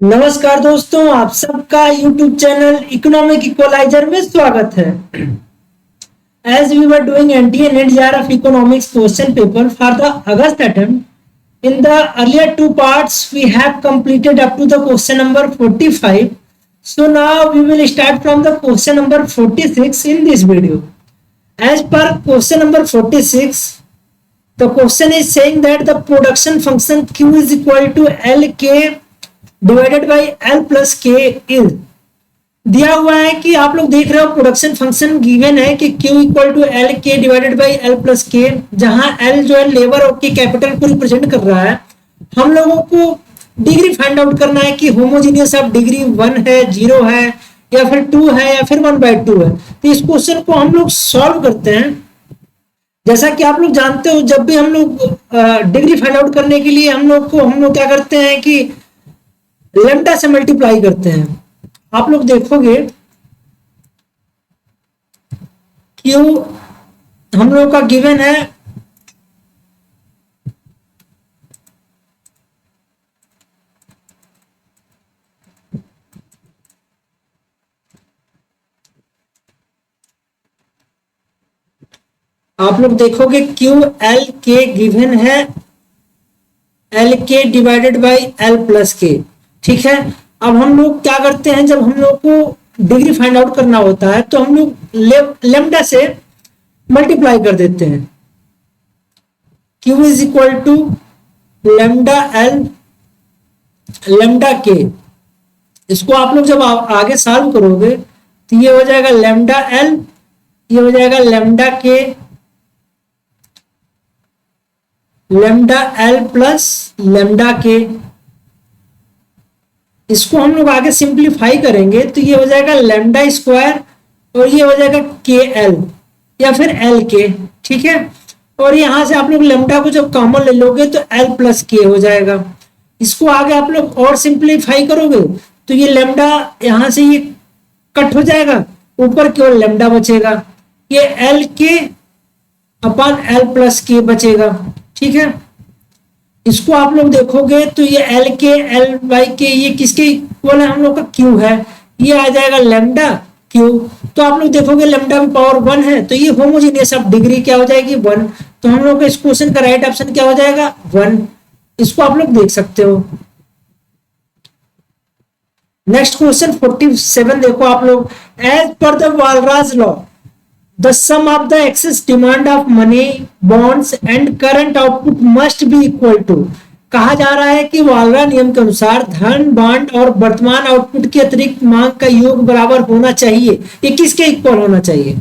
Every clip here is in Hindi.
नमस्कार दोस्तों, आप सबका YouTube चैनल इकोनॉमिक इक्वलाइजर में स्वागत है। As we were doing NTA and NDRF economics question paper for the August attempt, in the earlier two parts we have completed up to the question number 45. So now we will start from the question number 46 in this video. As per question number 46, the question is saying that the production function Q is equal to LK divided by L plus के इज दिया हुआ है कि आप लोग देख रहे हो प्रोडक्शन फंक्शन गिवन है कि Q इक्वल टू एल के डिवाइडेड बाई एल प्लस के, जहां L जो है लेबर और के कैपिटल को रिप्रेजेंट कर रहा है। हम लोगों को डिग्री फाइंड आउट करना है कि होमोजीनियस ऑफ डिग्री 1 है, 0 है या फिर 2 है या फिर 1/2 है। तो इस क्वेश्चन को हम लोग सॉल्व करते हैं। जैसा कि आप लोग जानते हो, जब भी हम लोग डिग्री फाइंड आउट करने के लिए हम लोग क्या करते हैं कि लेम्डा से मल्टीप्लाई करते हैं। आप लोग देखोगे क्यू हम लोग का गिवन है आप लोग देखोगे क्यू एल के गिवन है एल के डिवाइडेड बाई एल प्लस के। ठीक है, अब हम लोग क्या करते हैं, जब हम लोग को डिग्री फाइंड आउट करना होता है तो हम लोग लेम्डा से मल्टीप्लाई कर देते हैं। Q is equal to lambda L lambda K. इसको आप लोग जब आगे सॉल्व करोगे तो ये हो जाएगा लेम्डा एल, ये हो जाएगा लेम्डा के, lambda L plus lambda K. इसको हम लोग आगे सिंप्लीफाई करेंगे तो ये हो जाएगा लेम्डा स्क्वायर और ये हो जाएगा के एल या फिर एल के। ठीक है, और यहां से आप लोग लेम्डा को जब कॉमन ले लोगे तो एल प्लस के हो जाएगा। इसको आगे आप लोग और सिंप्लीफाई करोगे तो ये लेम्डा यहां से ये कट हो जाएगा, ऊपर केवल लेम्डा बचेगा, ये एल के अपॉन एल प्लस के बचेगा। ठीक है, इसको आप लोग देखोगे तो ये एल के एल बाई के ये किसके इक्वल है, हम लोग का क्यू है, ये आ जाएगा लेम्डा क्यू। तो आप लोग देखोगे लेम्डा की पावर 1 है तो ये होमोजीनियस ऑफ डिग्री क्या हो जाएगी 1। तो हम लोग का इस क्वेश्चन का राइट ऑप्शन क्या हो जाएगा 1। इसको आप लोग देख सकते हो। नेक्स्ट क्वेश्चन 47 देखो आप लोग। As per the Walras law the sum of the excess demand of money, bonds and current output must be equal to। कहा जा रहा है कि वालरा नियम के अनुसार धन, बॉन्ड और वर्तमान आउटपुट की अतिरिक्त मांग का योग बराबर होना चाहिए। ये किसके इक्वल होना चाहिए?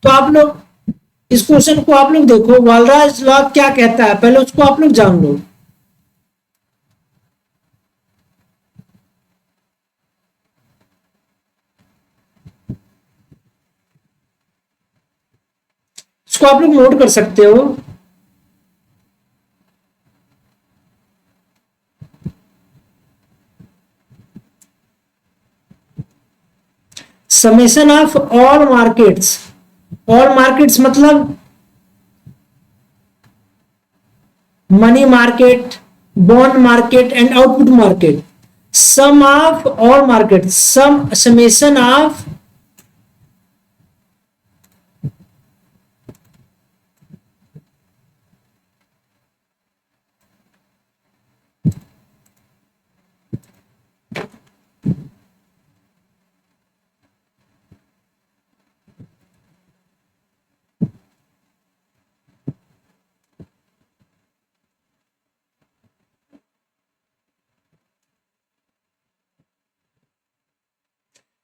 तो आप लोग इस क्वेश्चन को आप लोग देखो, वालराज लॉ क्या कहता है पहले उसको आप लोग जान लो। इसको आप लोग नोट कर सकते हो। Summation of all markets, all markets मतलब money market, bond market and output market. Sum of all market, summation of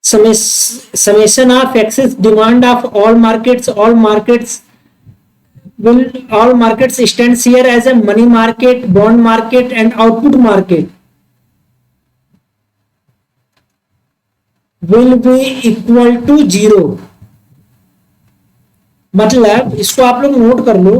summation of excess demand of all markets stands here as a money market, bond market and output market will be equal to 0। मतलब इसको आप लोग नोट कर लो।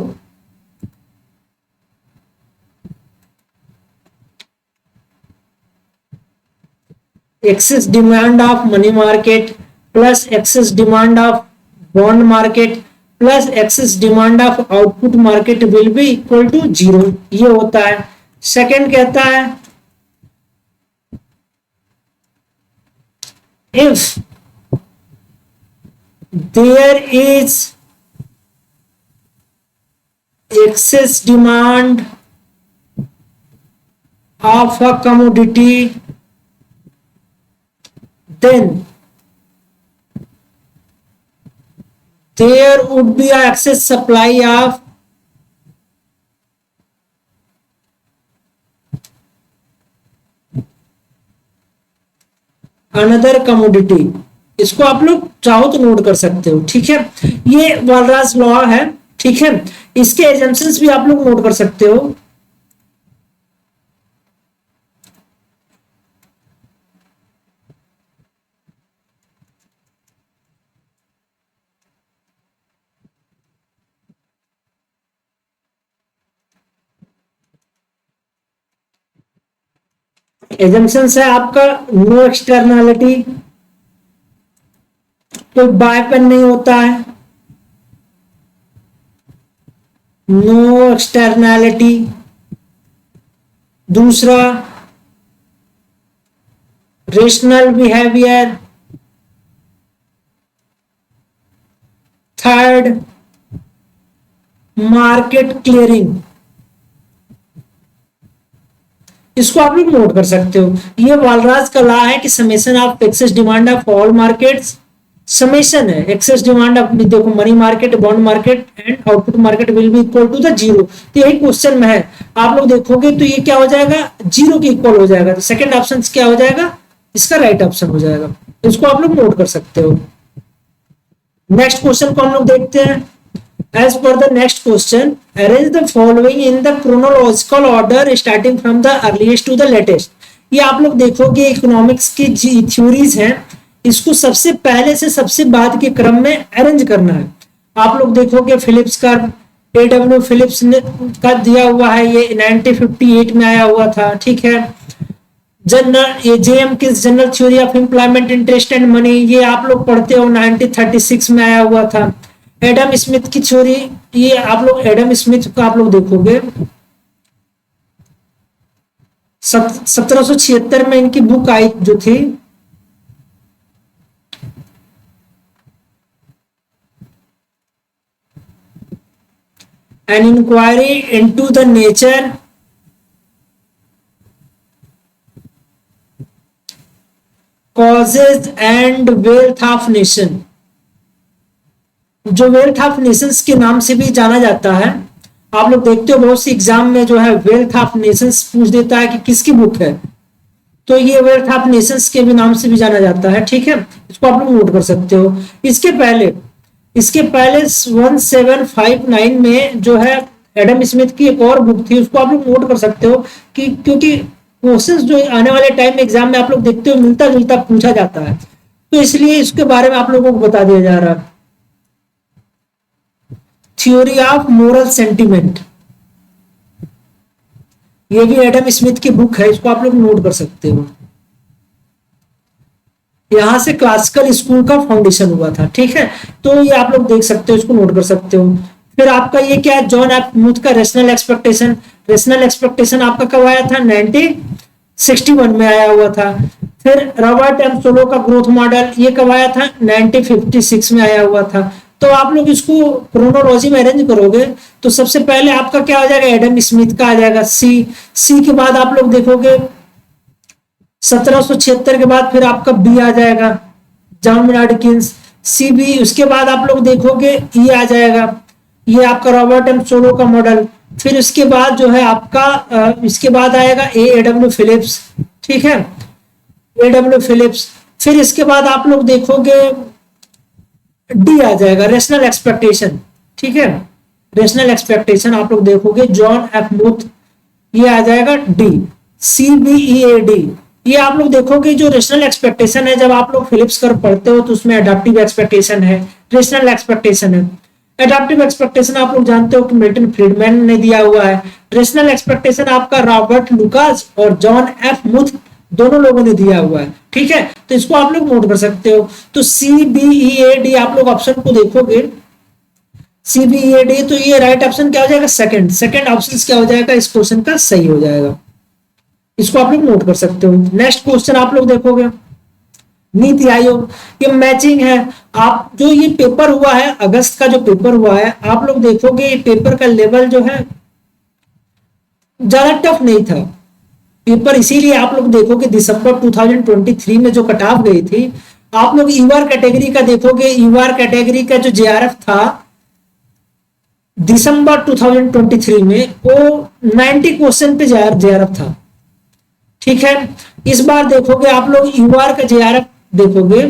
excess demand of money market plus excess demand of bond market plus excess demand of output market will be equal to 0। ये होता है। सेकंड कहता है if there is excess demand of a commodity, then there would be an excess supply of another commodity. इसको आप लोग चाहो तो नोट कर सकते हो, ठीक है। ये वालरास लॉ है, ठीक है। इसके एजम्पशंस भी आप लोग नोट कर सकते हो। एजम्पशंस है आपका नो एक्सटर्नैलिटी, कोई बाय पेन नहीं होता है, नो एक्सटर्नैलिटी। दूसरा rational behaviour. Third market clearing. इसको आप लोग नोट कर सकते हो। ये वालराज का लॉ है कि summation of excess demand of all markets, summation है एक्सेस डिमांड ऑफ, देखो money market, bond market and output market will be equal to the zero. तो यही क्वेश्चन में है, आप लोग देखोगे तो ये क्या हो जाएगा, जीरो के इक्वल हो जाएगा। तो सेकंड ऑप्शन क्या हो जाएगा, इसका राइट ऑप्शन हो जाएगा। इसको आप लोग नोट कर सकते हो। नेक्स्ट क्वेश्चन को हम लोग देखते हैं। As per the next question, arrange the following in the chronological order starting from the earliest to the latest। ये आप लोग देखोगे इकोनॉमिक्स की थ्योरीज हैं, इसको सबसे पहले से सबसे बाद के क्रम में अरेंज करना है। आप लोग देखोगे फिलिप्स का, A.W. फिलिप्स का दिया हुआ है, ये 1958 में आया हुआ था, ठीक है। जनरल ये जेएम की general theory of employment interest and money, ये आप लोग पढ़ते हो 1936 में आया हुआ था। एडम स्मिथ की थ्योरी, ये आप लोग एडम स्मिथ का आप लोग देखोगे 1776 में इनकी बुक आई जो थी, an inquiry into the nature causes and wealth of nation, जो वेल्थ ऑफ नेशंस के नाम से भी जाना जाता है। आप लोग देखते हो बहुत सी एग्जाम में जो है वेल्थ ऑफ नेशंस पूछ देता है कि किसकी बुक है, तो ये वेल्थ ऑफ नेशंस के भी नाम से भी जाना जाता है, ठीक है। इसको आप लोग नोट कर सकते हो। इसके पहले 1759 में जो है एडम स्मिथ की एक और बुक थी, उसको आप लोग नोट कर सकते हो कि क्योंकि क्वेश्चंस जो आने वाले टाइम में एग्जाम में आप लोग देखते हो मिलता जुलता पूछा जाता है, तो इसलिए इसके बारे में आप लोगों को बता दिया जा रहा है। थ्योरी ऑफ मोरल सेंटिमेंट, ये भी एडम स्मिथ की बुक है, इसको आप लोग नोट कर सकते हो। यहां से क्लासिकल स्कूल का फाउंडेशन हुआ था, ठीक है। तो ये आप लोग देख सकते हो, इसको नोट कर सकते हो। फिर आपका ये क्या है, जॉन एफ मूथ का रेशनल एक्सपेक्टेशन। रेशनल एक्सपेक्टेशन आपका कब आया था, 1961 में आया हुआ था। फिर रॉबर्ट एम सोलो का ग्रोथ मॉडल, ये कब आया था, 1956 में आया हुआ था। तो आप लोग इसको क्रोनोलॉजी में अरेंज करोगे तो सबसे पहले आपका क्या हो जाएगा, एडम स्मिथ का आ जाएगा सी के बाद आप लोग देखोगे 1776 के बाद फिर आपका बी आ जाएगा, John Maynard Keynes, C B. उसके बाद आप लोग देखोगे ई आ जाएगा, ये आपका रॉबर्ट एम सोलो का मॉडल। फिर उसके बाद जो है आपका इसके बाद आएगा A.W. फिलिप्स, ठीक है, A.W. फिलिप्स। फिर इसके बाद आप लोग देखोगे डी आ जाएगा, रेशनल एक्सपेक्टेशन, ठीक है। रेशनल एक्सपेक्टेशन आप लोग देखोगे जॉन एफ मूथ, ये आ जाएगा डी। CBEAD, ये आप लोग देखोगे जो रेशनल एक्सपेक्टेशन है, जब आप लोग फिलिप्स कर पढ़ते हो तो उसमें अडैप्टिव एक्सपेक्टेशन है, रेशनल एक्सपेक्टेशन है। एडाप्टिव एक्सपेक्टेशन आप लोग जानते हो कि मिल्टन फ्रीडमैन ने दिया हुआ है। रेशनल एक्सपेक्टेशन आपका रॉबर्ट लुकास और जॉन एफ मुथ दोनों लोगों ने दिया हुआ है, ठीक है। तो इसको आप लोग नोट कर सकते हो। तो CBEAD आप लोग ऑप्शन को देखोगे, CBEAD, तो ये राइट ऑप्शन क्या हो जाएगा, सेकंड ऑप्शन क्या हो जाएगा, इस क्वेश्चन का सही हो जाएगा। इसको आप लोग नोट कर सकते हो। नेक्स्ट क्वेश्चन आप लोग देखोगे, नीति आयोग, ये मैचिंग है। आप जो ये पेपर हुआ है, अगस्त का जो पेपर हुआ है, आप लोग देखोगे ये पेपर का लेवल जो है ज्यादा टफ नहीं था पेपर, इसीलिए आप लोग देखोगे दिसंबर 2023 में जो कट ऑफ गई थी, आप लोग यूआर कैटेगरी का देखोगे, यूआर कैटेगरी का जो जेआरएफ था दिसंबर 2023 में वो 90 क्वेश्चन पे जेआरएफ था। ठीक है, इस बार देखोगे आप लोग यूआर का जेआरएफ देखोगे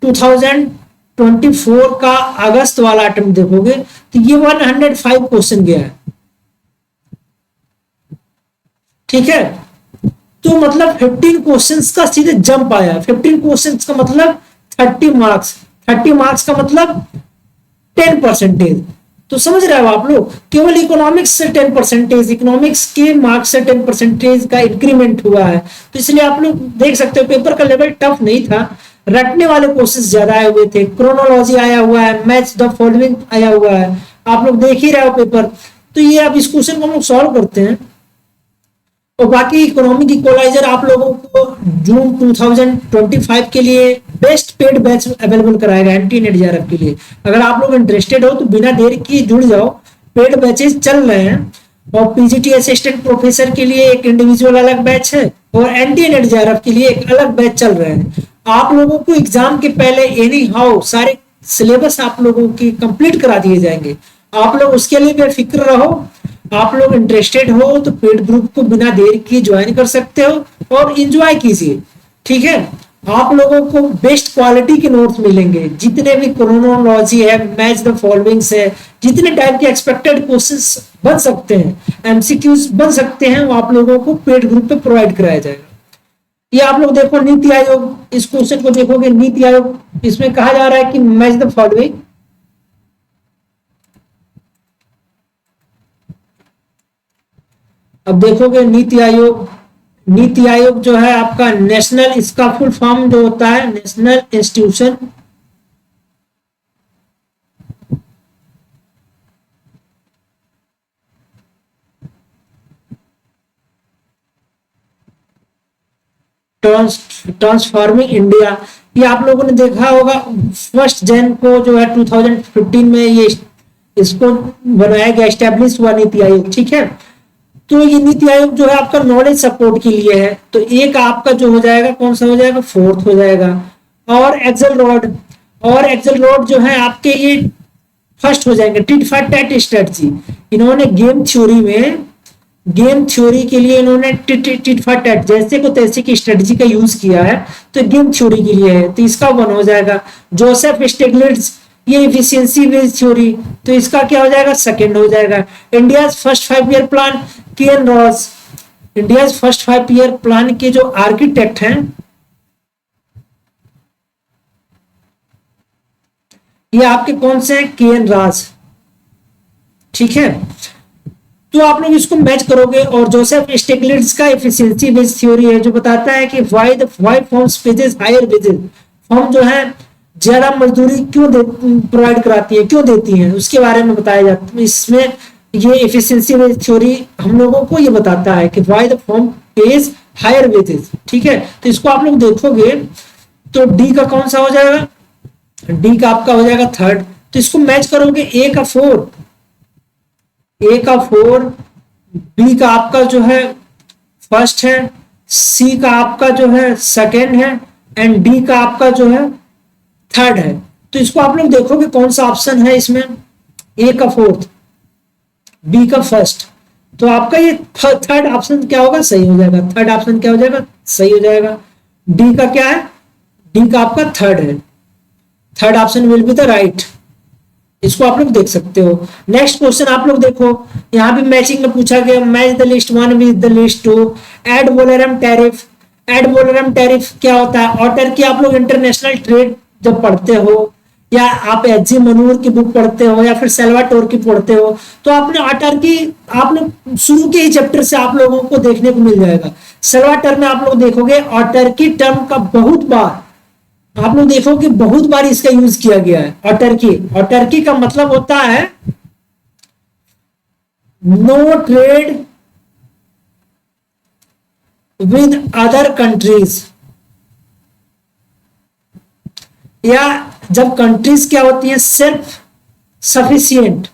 2024 का अगस्त वाला अटेम्प्ट देखोगे तो ये 105 क्वेश्चन गया है। ठीक है, तो मतलब 15 क्वेश्चंस का सीधे जंप आया। 15 क्वेश्चंस का मतलब 30 मार्क्स, 30 मार्क्स का मतलब 10%। तो समझ रहे हो आप लोग, केवल इकोनॉमिक्स से 10%, इकोनॉमिक्स के मार्क्स से 10% का इंक्रीमेंट हुआ है। तो इसलिए आप लोग देख सकते हो पेपर का लेवल टफ नहीं था, रटने वाले क्वेश्चंस ज्यादा आए हुए थे, क्रोनोलॉजी आया हुआ है, मैच द फॉलोइंग आया हुआ है, आप लोग देख ही रहे हो पेपर। तो ये अब इस क्वेश्चन को हम लोग सॉल्व करते हैं। और बाकी इकोनॉमिक इक्वलाइजर आप लोगों को जून 2025 के लिए बेस्ट पेड बैच अवेलेबल कराएगा एंटी नेट जेआरएफ के लिए। अगर आप लोग इंटरेस्टेड हो तो बिना देर की जुड़ जाओ, पेड बैचेस चल रहे हैं। और पीजीटी असिस्टेंट प्रोफेसर के लिए एक इंडिविजुअल अलग बैच है और एंटी नेट जेआरएफ के लिए एक अलग बैच चल रहे हैं। आप लोगों को एग्जाम के पहले एनी हाउ सारे सिलेबस आप लोगों की कंप्लीट करा दिए जाएंगे। आप लोग उसके लिए बेफिक्र रहो। आप लोग इंटरेस्टेड हो तो पेड ग्रुप को बिना देर किए ज्वाइन कर सकते हो और एंजॉय कीजिए। ठीक है, आप लोगों को बेस्ट क्वालिटी के नोट्स मिलेंगे, जितने भी क्रोनोलॉजी है, मैच द फॉलोइंग्स है, जितने टाइप के एक्सपेक्टेड क्वेश्चंस बन सकते हैं, एमसीक्यूज बन सकते हैं, वो आप लोगों को पेड ग्रुप पे प्रोवाइड कराया जाएगा। ये आप लोग देखो नीति आयोग, इस क्वेश्चन को देखोगे नीति आयोग, इसमें कहा जा रहा है कि मैच द फॉलोइंग। अब देखोगे नीति आयोग, नीति आयोग जो है आपका नेशनल, इसका फुल फॉर्म जो होता है नेशनल इंस्टीट्यूशन ट्रांसफॉर्मिंग इंडिया। ये आप लोगों ने देखा होगा 1 जनवरी को जो है 2015 में ये इसको बनाया गया, एस्टेब्लिश हुआ नीति आयोग। ठीक है, तो ये नीति आयोग जो है आपका नॉलेज सपोर्ट के लिए है। तो एक आपका जो हो जाएगा, कौन सा हो जाएगा, 4th हो जाएगा। और एक्सेल रॉड, और एक्सेल रॉड जो है आपके ये फर्स्ट हो जाएंगे। टिट फॉर टैट स्ट्रेटजी, इन्होंने गेम थ्योरी में, गेम थ्योरी के लिए इन्होंने टिट फॉर टैट जैसे को तैसे की स्ट्रेटजी का यूज किया है, तो गेम थ्योरी के लिए है, तो इसका 1 हो जाएगा। जोसेफ स्टिग्लिट्ज, ये इफिशियंसी बेस्ड थ्योरी, तो इसका क्या हो जाएगा, 2nd हो जाएगा। India first 5 year plan, KN रॉस, इंडिया फर्स्ट 5 ईयर प्लान के जो आर्किटेक्ट हैं ये आपके कौन से हैं, केएन राज। ठीक है, तो आप लोग इसको मैच करोगे। और जोसेफ स्टिग्लिट्ज का एफिशिएंसी बेस्ड थ्योरी है, जो बताता है कि why firms pays higher wages, firm जो है ज्यादा मजदूरी क्यों प्रोवाइड कराती है, क्यों देती है, उसके बारे में बताया जाता है। इसमें ये एफिशिएंसी बेस्ड थ्योरी हम लोगों को ये बताता है कि why the firm pays higher wages. ठीक है, तो इसको आप लोग देखोगे तो डी का कौन सा हो जाएगा, डी का आपका हो जाएगा 3rd। तो इसको मैच करोगे, ए का 4, ए का 4, बी का आपका जो है 1st है, सी का आपका जो है 2nd है, एंड डी का आपका जो है 3rd है। तो इसको आप लोग देखोगे कौन सा ऑप्शन है इसमें, ए का 4th, बी का 1st। तो आपका ये 3rd ऑप्शन क्या होगा, सही हो जाएगा। 3rd ऑप्शन क्या हो जाएगा, सही हो जाएगा। डी का क्या है, डी का आपका 3rd है, 3rd option will be the right. इसको आप लोग देख सकते हो। नेक्स्ट क्वेश्चन आप लोग देखो, यहाँ भी मैचिंग में पूछा गया, match the list 1 with the list 2, ad valorem tariff. Ad valorem tariff क्या होता है, ऑटर की आप लोग इंटरनेशनल ट्रेड जब पढ़ते हो, या आप एच जी मनूर की बुक पढ़ते हो, या फिर सेल्वाटोर की पढ़ते हो, तो आपने ऑटर की आपने शुरू के ही चैप्टर से आप लोगों को देखने को मिल जाएगा। सेल्वाटर में आप लोग देखोगे ऑटर की टर्म का बहुत बार आप लोग देखोगे, बहुत बार इसका यूज किया गया है। ऑटर्की, ऑटर्की का मतलब होता है no trade with other countries. या जब कंट्रीज क्या होती हैं, सेल्फ सफिशिएंट,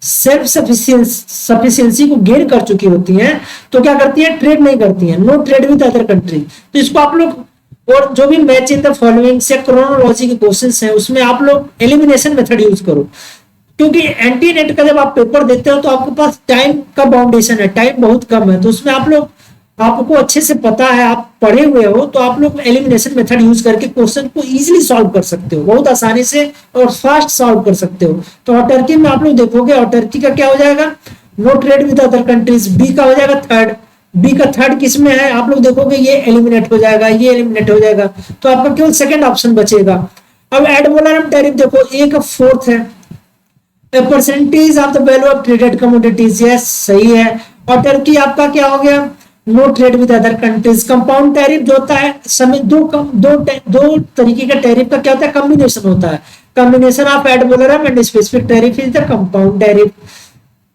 सेल्फ सफिशियंसी को गेन कर चुकी होती हैं, तो क्या करती है, ट्रेड नहीं करती हैं, no trade with other country. तो इसको आप लोग, और जो भी मैच इन द फॉलोइंग से क्रोनोलॉजी के क्वेश्चंस हैं उसमें आप लोग एलिमिनेशन मेथड यूज करो, क्योंकि एंटी नेट का जब आप पेपर देते हो तो आपके पास टाइम का बाउंडेशन है, टाइम बहुत कम है, तो उसमें आप लोग, आपको अच्छे से पता है, आप पढ़े हुए हो, तो आप लोग एलिमिनेशन मेथड यूज करके क्वेश्चन को इजीली सॉल्व कर सकते हो, बहुत आसानी से और फास्ट सॉल्व कर सकते हो। तो ऑटर्की में आप लोग देखोगे, ऑटर्की का क्या हो जाएगा, no trade with other countries, B का हो जाएगा थर्ड, बी का थर्ड किसमें है, आप लोग देखोगे ये एलिमिनेट हो जाएगा, ये एलिमिनेट हो जाएगा, तो आपका केवल सेकंड ऑप्शन बचेगा। अब एड वोलरम टैरिफ देखो, ए का फोर्थ है, percentage of the value of traded commodities, yes सही है। और टर्की आपका क्या हो गया, no trade with other countries. Compound tariff जो होता है, समय दो तरीके का टैरिफ का क्या होता है, कॉम्बिनेशन होता है, combination of ad valorem and specific tariff is the compound tariff.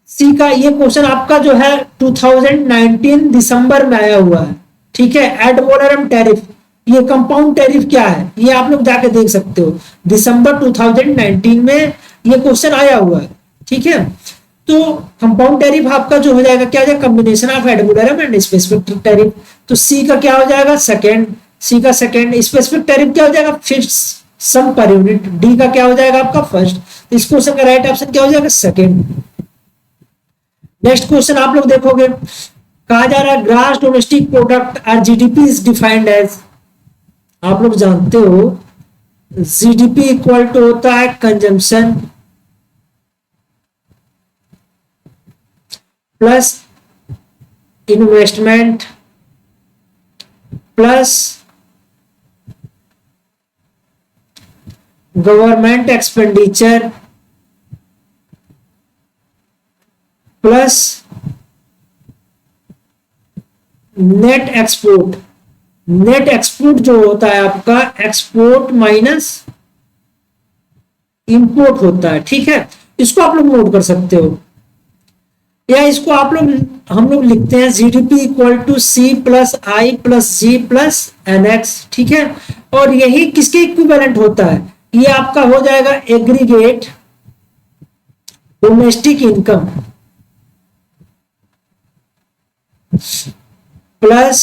C का ये क्वेश्चन आपका जो है 2019 दिसंबर में आया हुआ है, ठीक है। एड वैलोरम टैरिफ, ये कंपाउंड टैरिफ क्या है, ये आप लोग जाके देख सकते हो, दिसंबर 2019 में ये क्वेश्चन आया हुआ है, ठीक है। तो कंपाउंड टैरिफ आपका जो हो जाएगा, क्या हो जाएगा, combination of ad valorem and specific tariff. तो सी का क्या हो जाएगा, सेकंड, सी का सेकंड। स्पेसिफिक टैरिफ क्या हो जाएगा, फिक्स्ड सम पर यूनिट। डी का क्या हो जाएगा आपका फर्स्ट। इस क्वेश्चन का राइट ऑप्शन क्या हो जाएगा, सेकंड। नेक्स्ट क्वेश्चन आप लोग देखोगे, कहा जा रहा है ग्रॉस डोमेस्टिक प्रोडक्ट और जीडीपी इज डिफाइंड एज, आप लोग जानते हो जीडीपी इक्वल टू होता है consumption plus investment plus government expenditure plus net export. Net export जो होता है आपका, एक्सपोर्ट माइनस इंपोर्ट होता है, ठीक है। इसको आप लोग नोट कर सकते हो, या इसको आप लोग, हम लोग लिखते हैं GDP equal to C plus I plus G plus N X, ठीक है। और यही किसके इक्विवेलेंट होता है, ये आपका हो जाएगा aggregate domestic income plus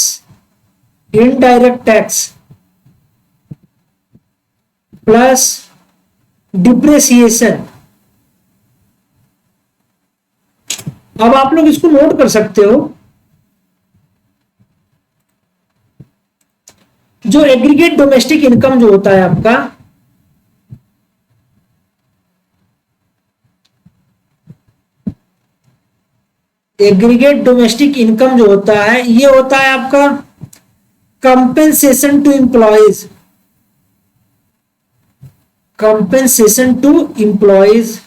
indirect tax plus depreciation. अब आप लोग इसको नोट कर सकते हो, जो एग्रीगेट डोमेस्टिक इनकम जो होता है आपका, एग्रीगेट डोमेस्टिक इनकम जो होता है, ये होता है आपका compensation to employees, compensation to employees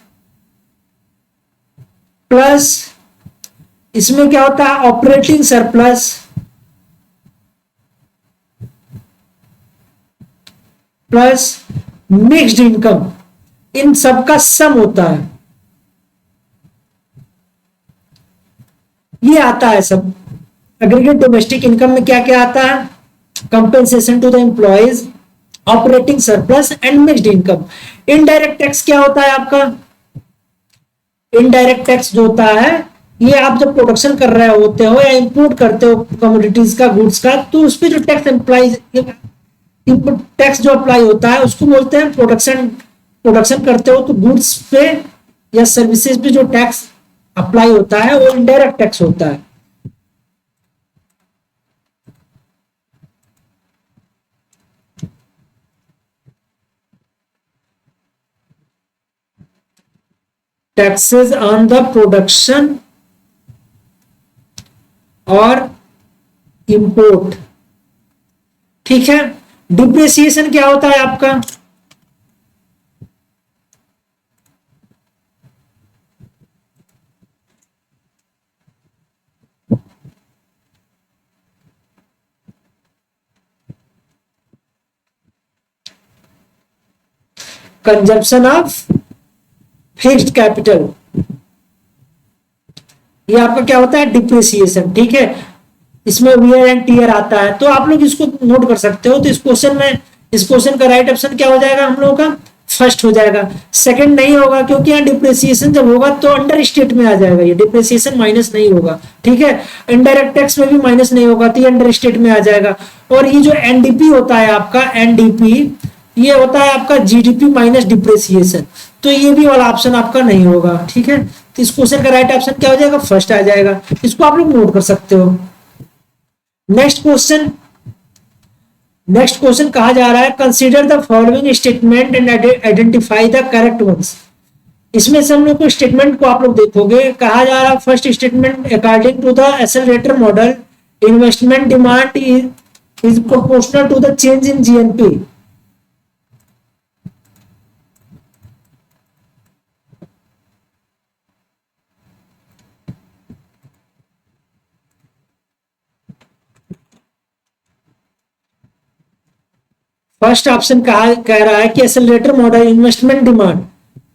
plus इसमें क्या होता है operating surplus plus mixed income, इन सबका सम होता है, ये आता है सब। एग्रीगेट डोमेस्टिक इनकम में क्या क्या आता है, compensation to the employees, operating surplus and mixed income. Indirect tax क्या होता है आपका, इनडायरेक्ट टैक्स जो होता है, ये आप जब प्रोडक्शन कर रहे होते हो या इंपोर्ट करते हो कमोडिटीज का, गुड्स का, तो उस पर जो टैक्स अप्लाई, इनपुट टैक्स जो अप्लाई होता है उसको बोलते हैं प्रोडक्शन। प्रोडक्शन करते हो तो गुड्स पे या सर्विसेज पे जो टैक्स अप्लाई होता है वो इनडायरेक्ट टैक्स होता है। टैक्सेस ऑन द प्रोडक्शन और इंपोर्ट, ठीक है। डिप्रिसिएशन क्या होता है आपका, कंजम्पशन ऑफ फिक्स्ड कैपिटल, ये आपका क्या होता है डिप्रिसिएशन, ठीक है। इसमें वियर एंड टीयर आता है, तो आप लोग इसको नोट कर सकते हो। तो इस क्वेश्चन में इस क्वेश्चन का राइट ऑप्शन क्या हो जाएगा हम लोगों का? फर्स्ट हो जाएगा। सेकंड नहीं होगा क्योंकि यहाँ डिप्रिसिएशन जब होगा तो अंडर स्टेट में आ जाएगा, ये डिप्रिसिएशन माइनस नहीं होगा, ठीक है। इनडायरेक्ट टैक्स में भी माइनस नहीं होगा तो ये अंडर स्टेट में आ जाएगा। और ये जो एनडीपी होता है आपका, एनडीपी ये होता है आपका जीडीपी माइनस डिप्रिसिएशन, तो ये भी वाला ऑप्शन आपका नहीं होगा, ठीक है। तो इस क्वेश्चन का राइट ऑप्शन क्या हो जाएगा? फर्स्ट आ जाएगा। इसको आप लोग नोट कर सकते हो। नेक्स्ट क्वेश्चन कहा जा रहा है consider the following statement and identify the correct ones. इसमें से हम लोग को स्टेटमेंट को आप लोग देखोगे, कहा जा रहा है first statement according to the accelerator model investment demand is proportional to the change in GNP. First option कह रहा है कि accelerator model investment demand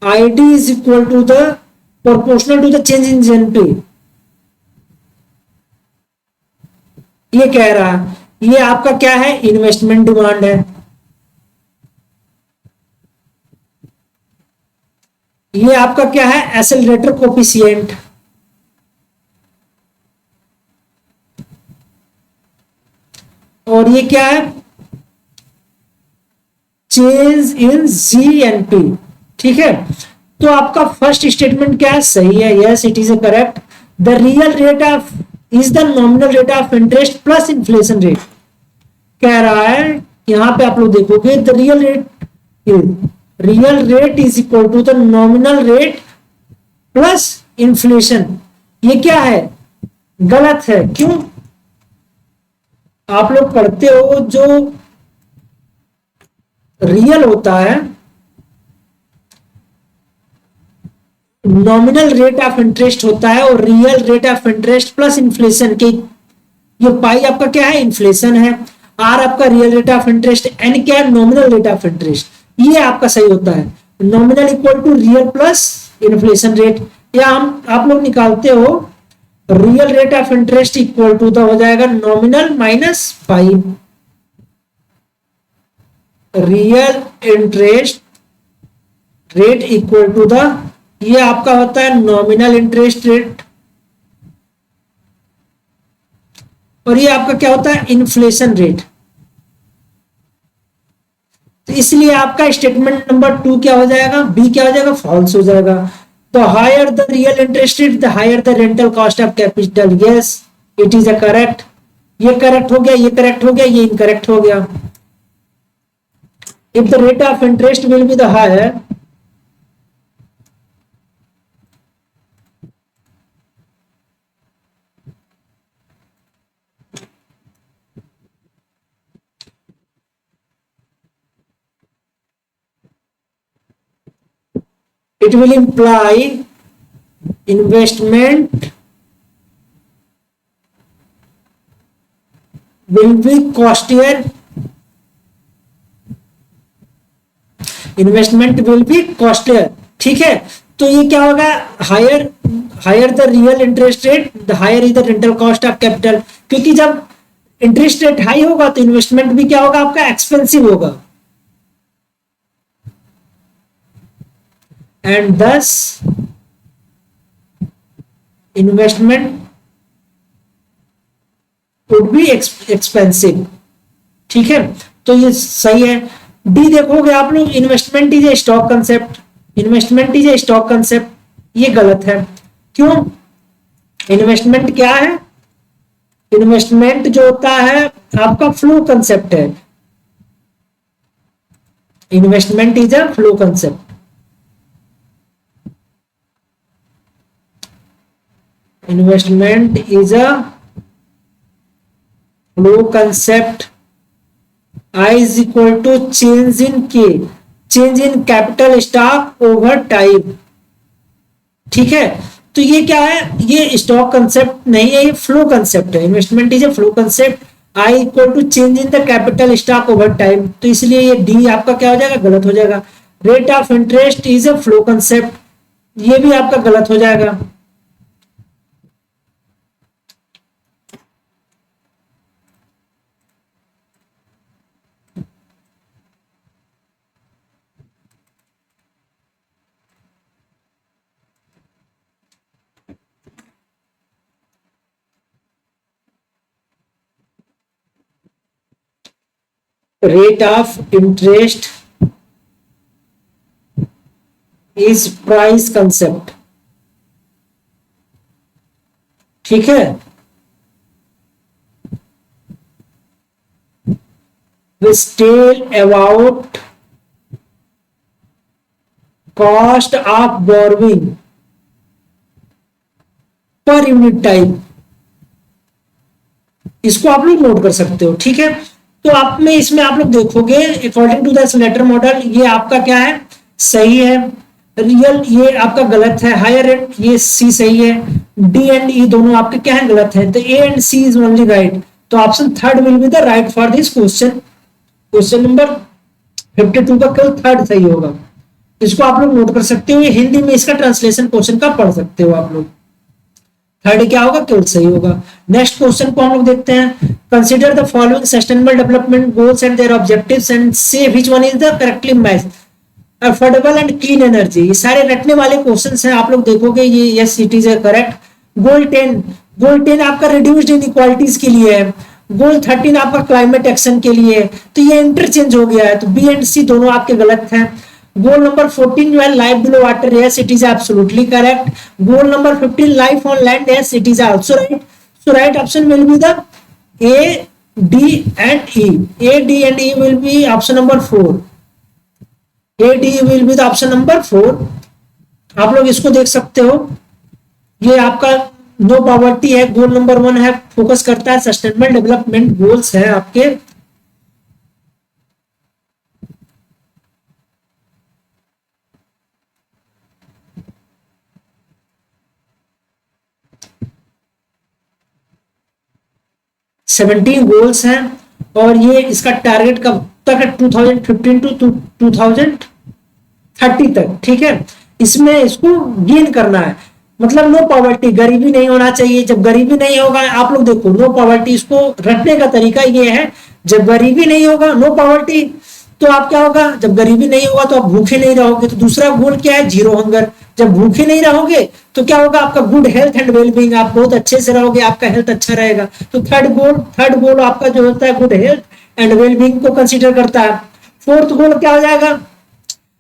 ID is equal to the proportional to the change in GNP. ये कह रहा है, ये आपका क्या है? इन्वेस्टमेंट डिमांड है। ये आपका क्या है? Accelerator coefficient. और ये क्या है? चेंज इन जीएनपी, ठीक है। तो आपका फर्स्ट स्टेटमेंट क्या है? सही है, yes it is a correct. The real rate of is the nominal rate of interest plus inflation rate. कह रहा है यहां पे आप लोग देखोगे the real rate is equal to the nominal rate plus inflation. ये क्या है? गलत है। क्यों? आप लोग पढ़ते हो जो रियल होता है नॉमिनल रेट ऑफ इंटरेस्ट होता है और real rate of interest plus inflation के, ये पाई आपका क्या है? इन्फ्लेशन है। आर आपका real rate of interest, N क्या है? Nominal rate of interest. ये आपका सही होता है, nominal equal to real plus inflation rate. या हम आप लोग निकालते हो real rate of interest equal to the हो जाएगा nominal minus pi. Real interest rate equal to the, ये आपका होता है नॉमिनल इंटरेस्ट रेट, और ये आपका क्या होता है? Inflation rate. तो इसलिए आपका स्टेटमेंट नंबर 2 क्या हो जाएगा? बी क्या हो जाएगा? फॉल्स हो जाएगा। The higher the real interest rate the higher the rental cost of capital. Yes it is a correct. ये करेक्ट हो गया, ये करेक्ट हो गया, ये इनकरेक्ट हो गया। If the rate of interest will be the higher, it will imply investment will be costlier, investment will be costlier, ठीक है। तो ये क्या होगा? Higher the real interest rate the higher is the rental cost of capital, क्योंकि जब इंटरेस्ट रेट हाई होगा तो इन्वेस्टमेंट भी क्या होगा? आपका एक्सपेंसिव होगा, एंड दस इन्वेस्टमेंट वुड बी एक्सपेंसिव, ठीक है। तो ये सही है। डी देखोगे आप लोग, investment is A stock concept, investment is A stock concept, ये गलत है। क्यों? इन्वेस्टमेंट क्या है? इन्वेस्टमेंट जो होता है आपका फ्लो कंसेप्ट है, investment is a flow concept. Investment is a flow concept. I is equal to change in K, change in capital stock over time, ठीक है। तो ये क्या है? ये स्टॉक कंसेप्ट नहीं है, ये फ्लो कंसेप्ट है। Investment is a flow concept. I equal to change in the capital stock over time, तो इसलिए ये डी आपका क्या हो जाएगा? गलत हो जाएगा। Rate of interest is a flow concept, ये भी आपका गलत हो जाएगा। Rate of interest is price concept, ठीक है। Which tell about cost of borrowing per unit time, इसको आप लोग नोट कर सकते हो, ठीक है। तो आप में इसमें आप लोग देखोगे according to the latter model ये आपका क्या है, सही है। रियल ये आपका गलत है। हायर एंड ये सी सही है। डी एंड ई दोनों आपके क्या है, गलत है। तो A and C is only right. तो option third will be the right for this question. Question number 52 का केवल थर्ड सही होगा। इसको आप लोग नोट कर सकते हो। ये हिंदी में इसका ट्रांसलेशन क्वेश्चन का पढ़ सकते हो आप लोग। थर्ड क्या होगा, केवल सही होगा। नेक्स्ट क्वेश्चन को हम लोग देखते हैं। Consider the following sustainable development goals and their objectives and say which one is the correctly match. Affordable and clean energy, ये सारे रटने वाले क्वेश्चंस हैं। आप लोग देखोगे ये यस इट इज करेक्ट। गोल 10 आपका रिड्यूस्ड इनइक्वालिटीज के लिए है। गोल 13 आपका क्लाइमेट एक्शन के लिए है। तो ये इंटरचेंज हो गया है। तो बी एंड सी दोनों आपके गलत हैं। गोल नंबर 14 जो है life below water, yes it is absolutely correct. Goal number 15 life on land, yes it is also right. So right option will be the A D and E. A D and E will be option number 4। A D will be the option number 4। आप लोग इसको देख सकते हो। ये आपका नो पॉवर्टी है। गोल नंबर 1 है, फोकस करता है सस्टेनेबल डेवलपमेंट गोल्स है आपके। सेवनटीन गोल्स हैं और ये इसका टारगेट कब तक है, 2015 टू 2030 तक, ठीक है। इसमें इसको गेन करना है, मतलब नो पॉवर्टी, गरीबी नहीं होना चाहिए। जब गरीबी नहीं होगा, आप लोग देखो नो पॉवर्टी, इसको रटने का तरीका ये है, जब गरीबी नहीं होगा नो पॉवर्टी, तो आप क्या होगा, जब गरीबी नहीं होगा तो आप भूखे नहीं रहोगे। तो दूसरा गोल क्या है, जीरो हंगर। जब भूखे नहीं रहोगे तो क्या होगा, आपका गुड हेल्थ एंड वेलबींग, आप बहुत अच्छे से रहोगे, आपका हेल्थ अच्छा रहेगा। तो थर्ड गोल आपका जो होता है गुड हेल्थ एंड वेलबींग को कंसीडर करता है। फोर्थ गोल क्या हो जाएगा,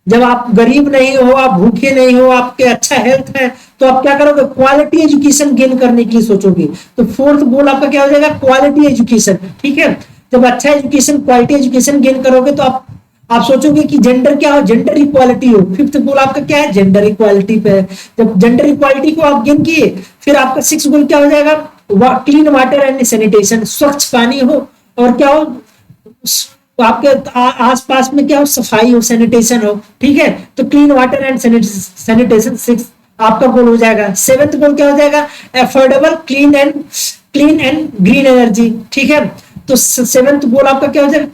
जब आप गरीब नहीं हो, आप भूखे नहीं हो, आपके अच्छा हेल्थ है, तो आप क्या करोगे, क्वालिटी एजुकेशन गेन करने के लिए सोचोगे। तो फोर्थ गोल आपका क्या हो जाएगा, क्वालिटी एजुकेशन, ठीक है। जब अच्छा एजुकेशन, क्वालिटी एजुकेशन गेन करोगे तो आप सोचोगे कि जेंडर क्या हो, जेंडर इक्वालिटी हो। फिफ्थ गोल आपका क्या है, जेंडर इक्वालिटी पे है। जब जेंडर इक्वालिटी को आप गेन किए, फिर आपका सिक्स गोल क्या हो जाएगा, क्लीन वाटर एंड सैनिटेशन, स्वच्छ पानी हो और क्या हो, आपके आसपास में क्या हो, सफाई हो, सैनिटेशन हो, ठीक है। तो clean water and sanitation six आपका गोल हो जाएगा। सेवेंथ गोल क्या हो जाएगा, affordable clean and green energy, ठीक है। तो सेवेंथ गोल आपका क्या हो जाएगा,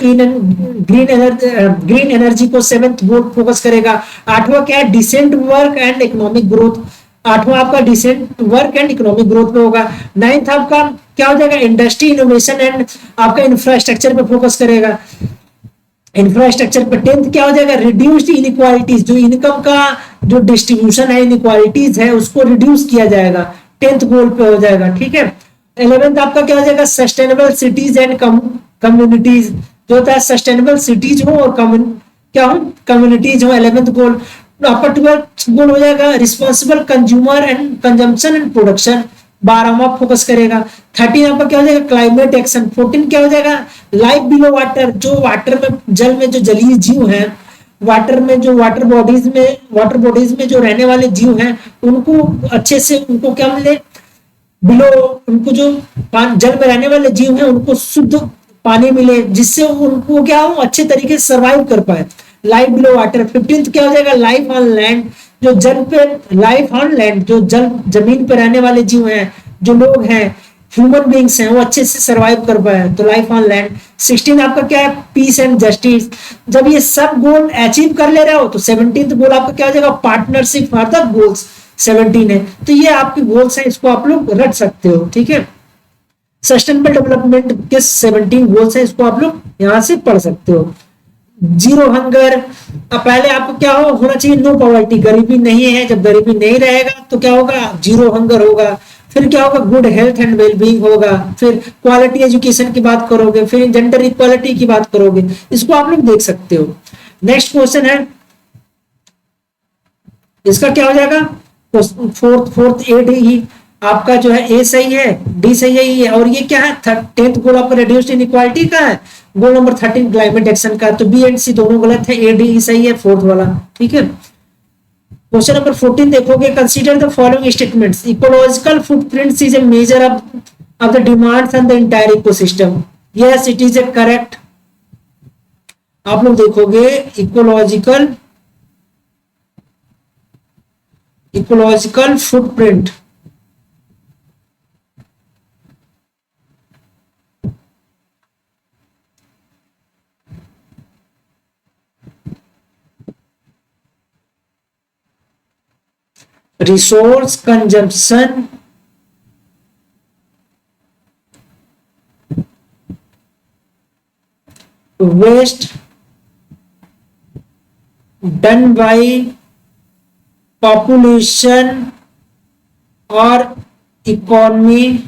ग्रीन एनर्जी को सेवेंथ गोल फोकस करेगा। आठवां क्या है, decent work and economic growth, आठवां आपका decent work and economic growth पे होगा। नाइन्थ आपका क्या हो जाएगा, इंडस्ट्री इनोवेशन एंड आपका इंफ्रास्ट्रक्चर पे फोकस करेगा, इंफ्रास्ट्रक्चर पे। टेंथ क्या हो जाएगा, रिड्यूस्ड इनइक्वालिटीज, जो इनकम का जो डिस्ट्रीब्यूशन है, इनइक्वालिटीज है, उसको रिड्यूस किया जाएगा, टेंथ गोल पे हो जाएगा, ठीक है। 11th आपका क्या हो जाएगा, सस्टेनेबल सिटीज एंड कम्युनिटीज, जो होता है सस्टेनेबल सिटीज हो और क्या हो, कम्युनिटीज हो, 11th गोल। आपका 12th गोल हो जाएगा, responsible consumer and consumption and production, 12वां फोकस करेगा। 13 आपका क्या हो जाएगा, क्लाइमेट एक्शन। 14 क्या हो जाएगा, लाइफ बिलो वाटर, जो वाटर में, जल में जो जलीय जीव हैं, वाटर में जो वाटर बॉडीज में जो रहने वाले जीव हैं, उनको अच्छे से, उनको क्या मिले, बिलो, उनको जो जल में रहने वाले जीव हैं उनको शुद्ध पानी मिले, जिससे उनको क्या हो, अच्छे तरीके से सर्वाइव कर पाए, लाइफ बिलो वाटर। 15th क्या हो जाएगा, लाइफ ऑन लैंड, जो जल पे, लाइफ ऑन लैंड, जो जमीन पे रहने वाले जीव हैं, जो लोग हैं, ह्यूमन बींग्स हैं, वो अच्छे से सर्वाइव कर पाए, तो लाइफ ऑन लैंड। 16 आपका क्या है, पीस एंड जस्टिस। जब ये सब गोल अचीव कर ले रहे हो तो 17th गोल आपका क्या हो जाएगा, पार्टनरशिप फॉर द गोल्स, 17 है। तो ये आपके गोल्स हैं, इसको आप लोग रट सकते हो, ठीक है। सस्टेनेबल डेवलपमेंट के 17 गोल्स हैं, इसको आप लोग यहां से पढ़ सकते हो। जीरो हंगर, पहले आपको क्या होना चाहिए, नो पॉवर्टी, गरीबी नहीं है। जब गरीबी नहीं रहेगा तो क्या होगा, जीरो हंगर होगा। फिर क्या होगा, गुड हेल्थ एंड वेलबींग होगा, फिर क्वालिटी एजुकेशन की बात करोगे, फिर जेंडर इक्वालिटी की बात करोगे, इसको आप लोग देख सकते हो। नेक्स्ट क्वेश्चन है, इसका क्या हो जाएगा, फोर्थ फोर्थ ए डी ही आपका जो है, ए सही है, डी सही है, ये और ये क्या है, 10th गोल आपका रिड्यूस्ड इनइक्वालिटी का है, गोल नंबर 13 क्लाइमेट एक्शन का, तो बी एंड सी दोनों गलत है, ए डी ई सही है, फोर्थ वाला, ठीक है। क्वेश्चन नंबर 14 देखोगे, consider the following statements, ecological footprints is a measure of the demands on the entire ecosystem, yes it is a correct. आप लोग देखोगे ecological footprint, resource consumption, waste done by population और इकोनॉमी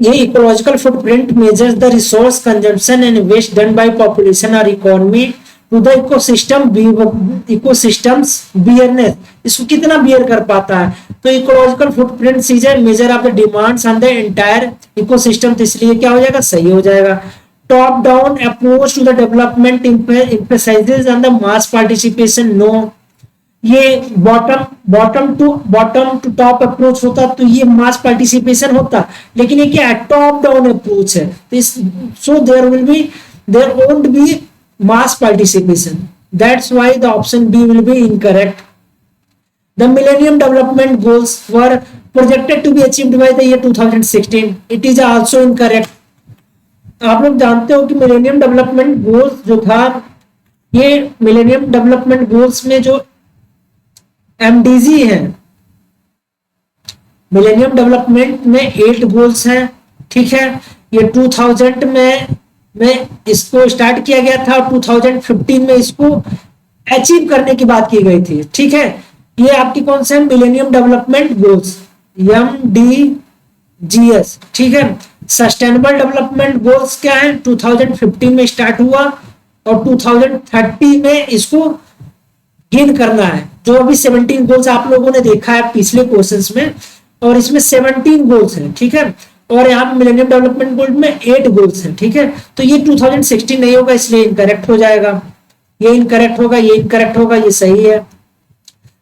ये ecological footprint measures the resource consumption and waste done by population और economy to the ecosystems bearness, इसको कितना बियर कर पाता है, तो ecological footprint is a measure of the demands on the entire ecosystem, तो इसलिए क्या हो जाएगा, सही हो जाएगा। Top down approach to the development emphasises on the mass participation, no, ये बॉटम टू टॉप अप्रोच होता तो ये मास पार्टिसिपेशन होता, लेकिन ये क्या है, टॉप डाउन अप्रोच है, तो इस so there won't be mass participation, that's why the option B will be incorrect. The millennium development goals were projected to be achieved by the year 2016, it is also incorrect. आप लोग जानते हो कि मिलेनियम डेवलपमेंट गोल्स जो था, ये मिलेनियम डेवलपमेंट गोल्स में जो एमडीजी है, मिलेनियम डेवलपमेंट में 8 गोल्स हैं, ठीक है, ये 2000 में इसको स्टार्ट किया गया था और 2015 में इसको अचीव करने की बात की गई थी, ठीक है। ये आपकी कौन से मिलेनियम डेवलपमेंट गोल्स, MDGs, ठीक है। सस्टेनेबल डेवलपमेंट गोल्स क्या है, 2015 में स्टार्ट हुआ और 2030 में इसको गेन करना है, जो अभी 17 गोल्स आप लोगों ने देखा है पिछले क्वेश्चंस में, और इसमें 17 गोल्स हैं, ठीक है, और यहाँ मिलेनियम डेवलपमेंट गोल में 8 गोल्स हैं, ठीक है। तो ये 2016 नहीं होगा, इसलिए इनकरेक्ट हो जाएगा, ये इनकरेक्ट होगा, ये इनकरेक्ट होगा, ये सही है।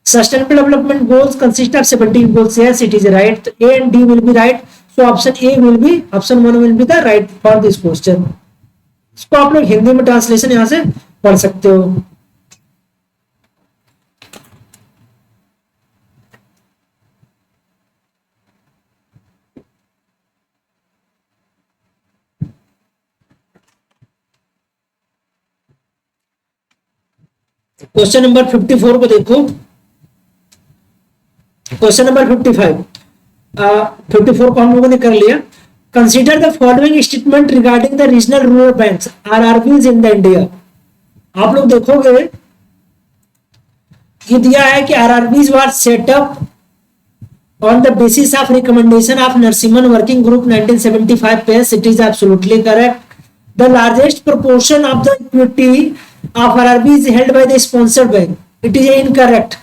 Sustainable development goals consist of 17 goals, yes it is right, तो A and D will be right, so option A will be, option 1 will be the right for this question. इसको आप लोग हिंदी में ट्रांसलेशन यहां से पढ़ सकते हो। क्वेश्चन नंबर 54 को देखो, क्वेश्चन नंबर 54 को हम लोगों ने कर लिया। Consider the following statement regarding the regional rural banks RRBs in the India. आप लोग देखोगे ये दिया है कि RRBs were set up on the basis of recommendation of Narasimhan working group 1975 पेस, it is absolutely correct. The largest proportion of the equity of RRB is held by the sponsored bank, it is incorrect।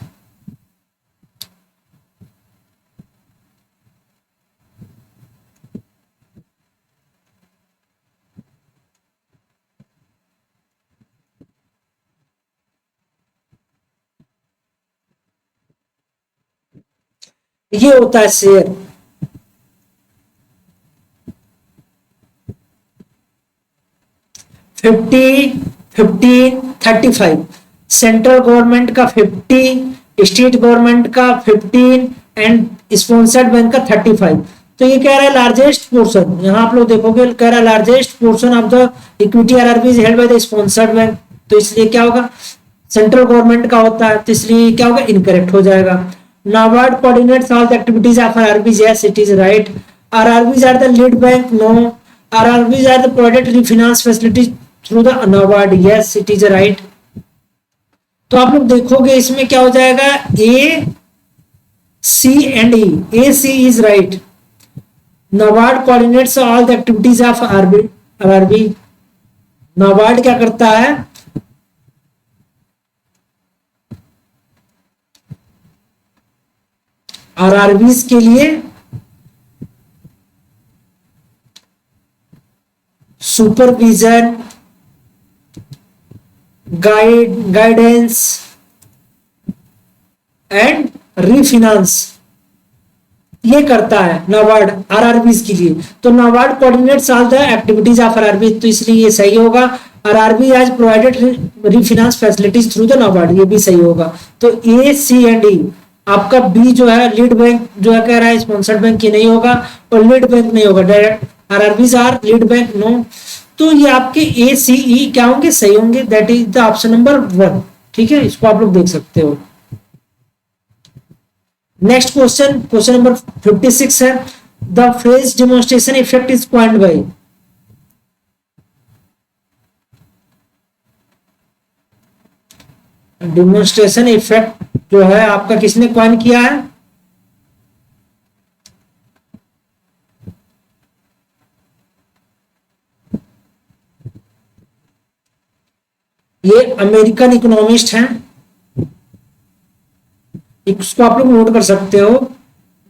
ये होता है शेयर, फिफ्टी 15, 35, सेंट्रल गवर्नमेंट का 50, स्टेट गवर्नमेंट का 15 एंड स्पॉन्सर्ड बैंक का 35। तो ये कह रहा है लार्जेस्ट पोर्शन, यहाँ आप लोग देखोगे कह रहा है largest portion of the equity RRB is held by the sponsored bank, तो इसलिए क्या होगा सेंट्रल गवर्नमेंट का होता है, तो इसलिए क्या होगा इनकरेक्ट हो जाएगा। NABARD coordinates all the activities of RRBs, yes it is right. RRBs are the lead bank, no. RRBs are the provided refinance facilities through the NABARD, yes it is right. तो आप लोग देखोगे इसमें क्या हो जाएगा A C and E, A C is right. NABARD coordinates all the activities of RRB, NABARD क्या करता है आरआरबीज के लिए सुपरविजन, गाइडेंस एंड रिफाइनेंस ये करता है नाबार्ड आरआरबीज के लिए। तो NABARD coordinates all the activities of RRB, तो इसलिए ये सही होगा। RRB has provided refinance facilities through the NABARD, ये भी सही होगा। तो ए सी एंड ई, आपका बी जो है लीड बैंक जो है कह रहा है स्पॉन्सर्ड बैंक ये नहीं होगा, और लीड बैंक नहीं होगा, direct RRBs are lead bank, no. तो ये आपके ए सी ई क्या होंगे सही होंगे, that is the option number 1, ठीक है, इसको आप लोग देख सकते हो। नेक्स्ट क्वेश्चन, क्वेश्चन नंबर 56 है, the phrase demonstration effect is coined bye, demonstration effect जो है आपका किसने कॉइन किया है, ये अमेरिकन इकोनॉमिस्ट हैं, इसको आप लोग नोट कर सकते हो।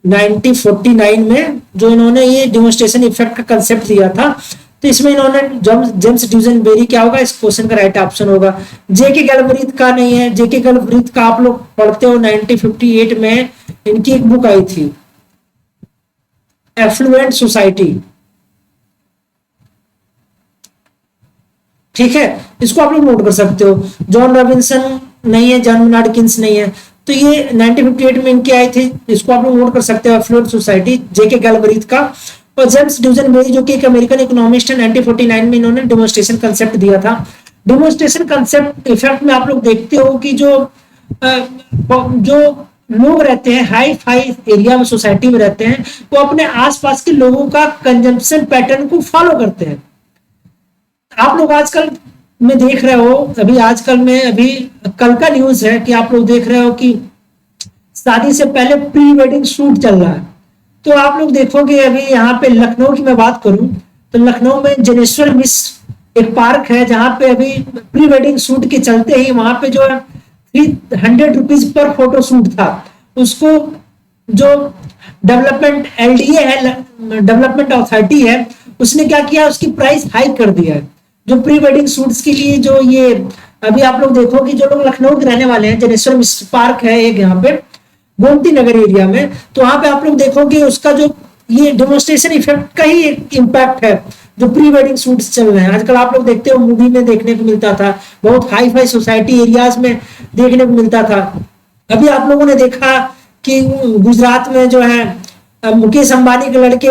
1949 में जो इन्होंने ये डेमोन्स्ट्रेशन इफेक्ट का कंसेप्ट दिया था, तो इसमें इन्होंने जेम्स ड्यूसेनबेरी क्या होगा इस क्वेश्चन का राइट ऑप्शन होगा। जेके गैल्वरीथ का नहीं है, जेके गैल्वरीथ का आप लोग पढ़ते हो 1958 में इनकी एक बुक आई थी एफ्लुएंट सोसाइटी, ठीक है, इसको आप लोग नोट कर सकते हो। जॉन रॉबिन्सन नहीं है, जॉन मेनार्ड नहीं है, तो ये 1958 में इनकी आई थी, इसको आप लोग नोट कर सकते हो एफ्लुएंट सोसाइटी, जेके गैल्वरीथ का। और जेम्स ड्यूसेनबेरी जो कि एक अमेरिकन इकोनॉमिस्ट है, 1949 में इन्होंने डेमोन्स्ट्रेशन कंसेप्ट दिया था। डेमोन्स्ट्रेशन कंसेप्ट इफेक्ट में आप लोग देखते हो कि जो लोग रहते हैं हाई फाई एरिया में सोसाइटी में रहते हैं, वो अपने आसपास के लोगों का कंजम्पशन पैटर्न को फॉलो करते हैं। आप लोग आजकल में देख रहे हो, अभी आजकल में अभी कल का न्यूज है कि आप लोग देख रहे हो कि शादी से पहले प्री वेडिंग शूट चल रहा है। तो आप लोग देखोगे अभी यहाँ पे लखनऊ की मैं बात करूं तो लखनऊ में जनेश्वर मिश्र एक पार्क है जहां पे अभी प्री वेडिंग शूट के चलते ही वहां पे जो है 300 रुपीज पर फोटो शूट था, उसको जो डेवलपमेंट एलडीए है, डेवलपमेंट अथॉरिटी है, उसने क्या किया उसकी प्राइस हाई कर दिया है। जो प्री वेडिंग शूट्स के लिए जो ये अभी आप लोग देखोगे जो लोग लखनऊ के रहने वाले हैं, जनेश्वर मिश्र पार्क है एक यहाँ पे गोमती नगर एरिया में, तो वहां पे आप लोग देखोगे उसका जो ये डेमोन्स्ट्रेशन इफेक्ट का ही एक इम्पैक्ट है। जो प्री वेडिंग शूट्स चल रहे हैं आजकल आप लोग देखते हो मूवी में देखने को मिलता था, बहुत हाई फाई सोसाइटी एरियाज में देखने को मिलता था। अभी आप लोगों ने देखा कि गुजरात में जो है मुकेश अंबानी के लड़के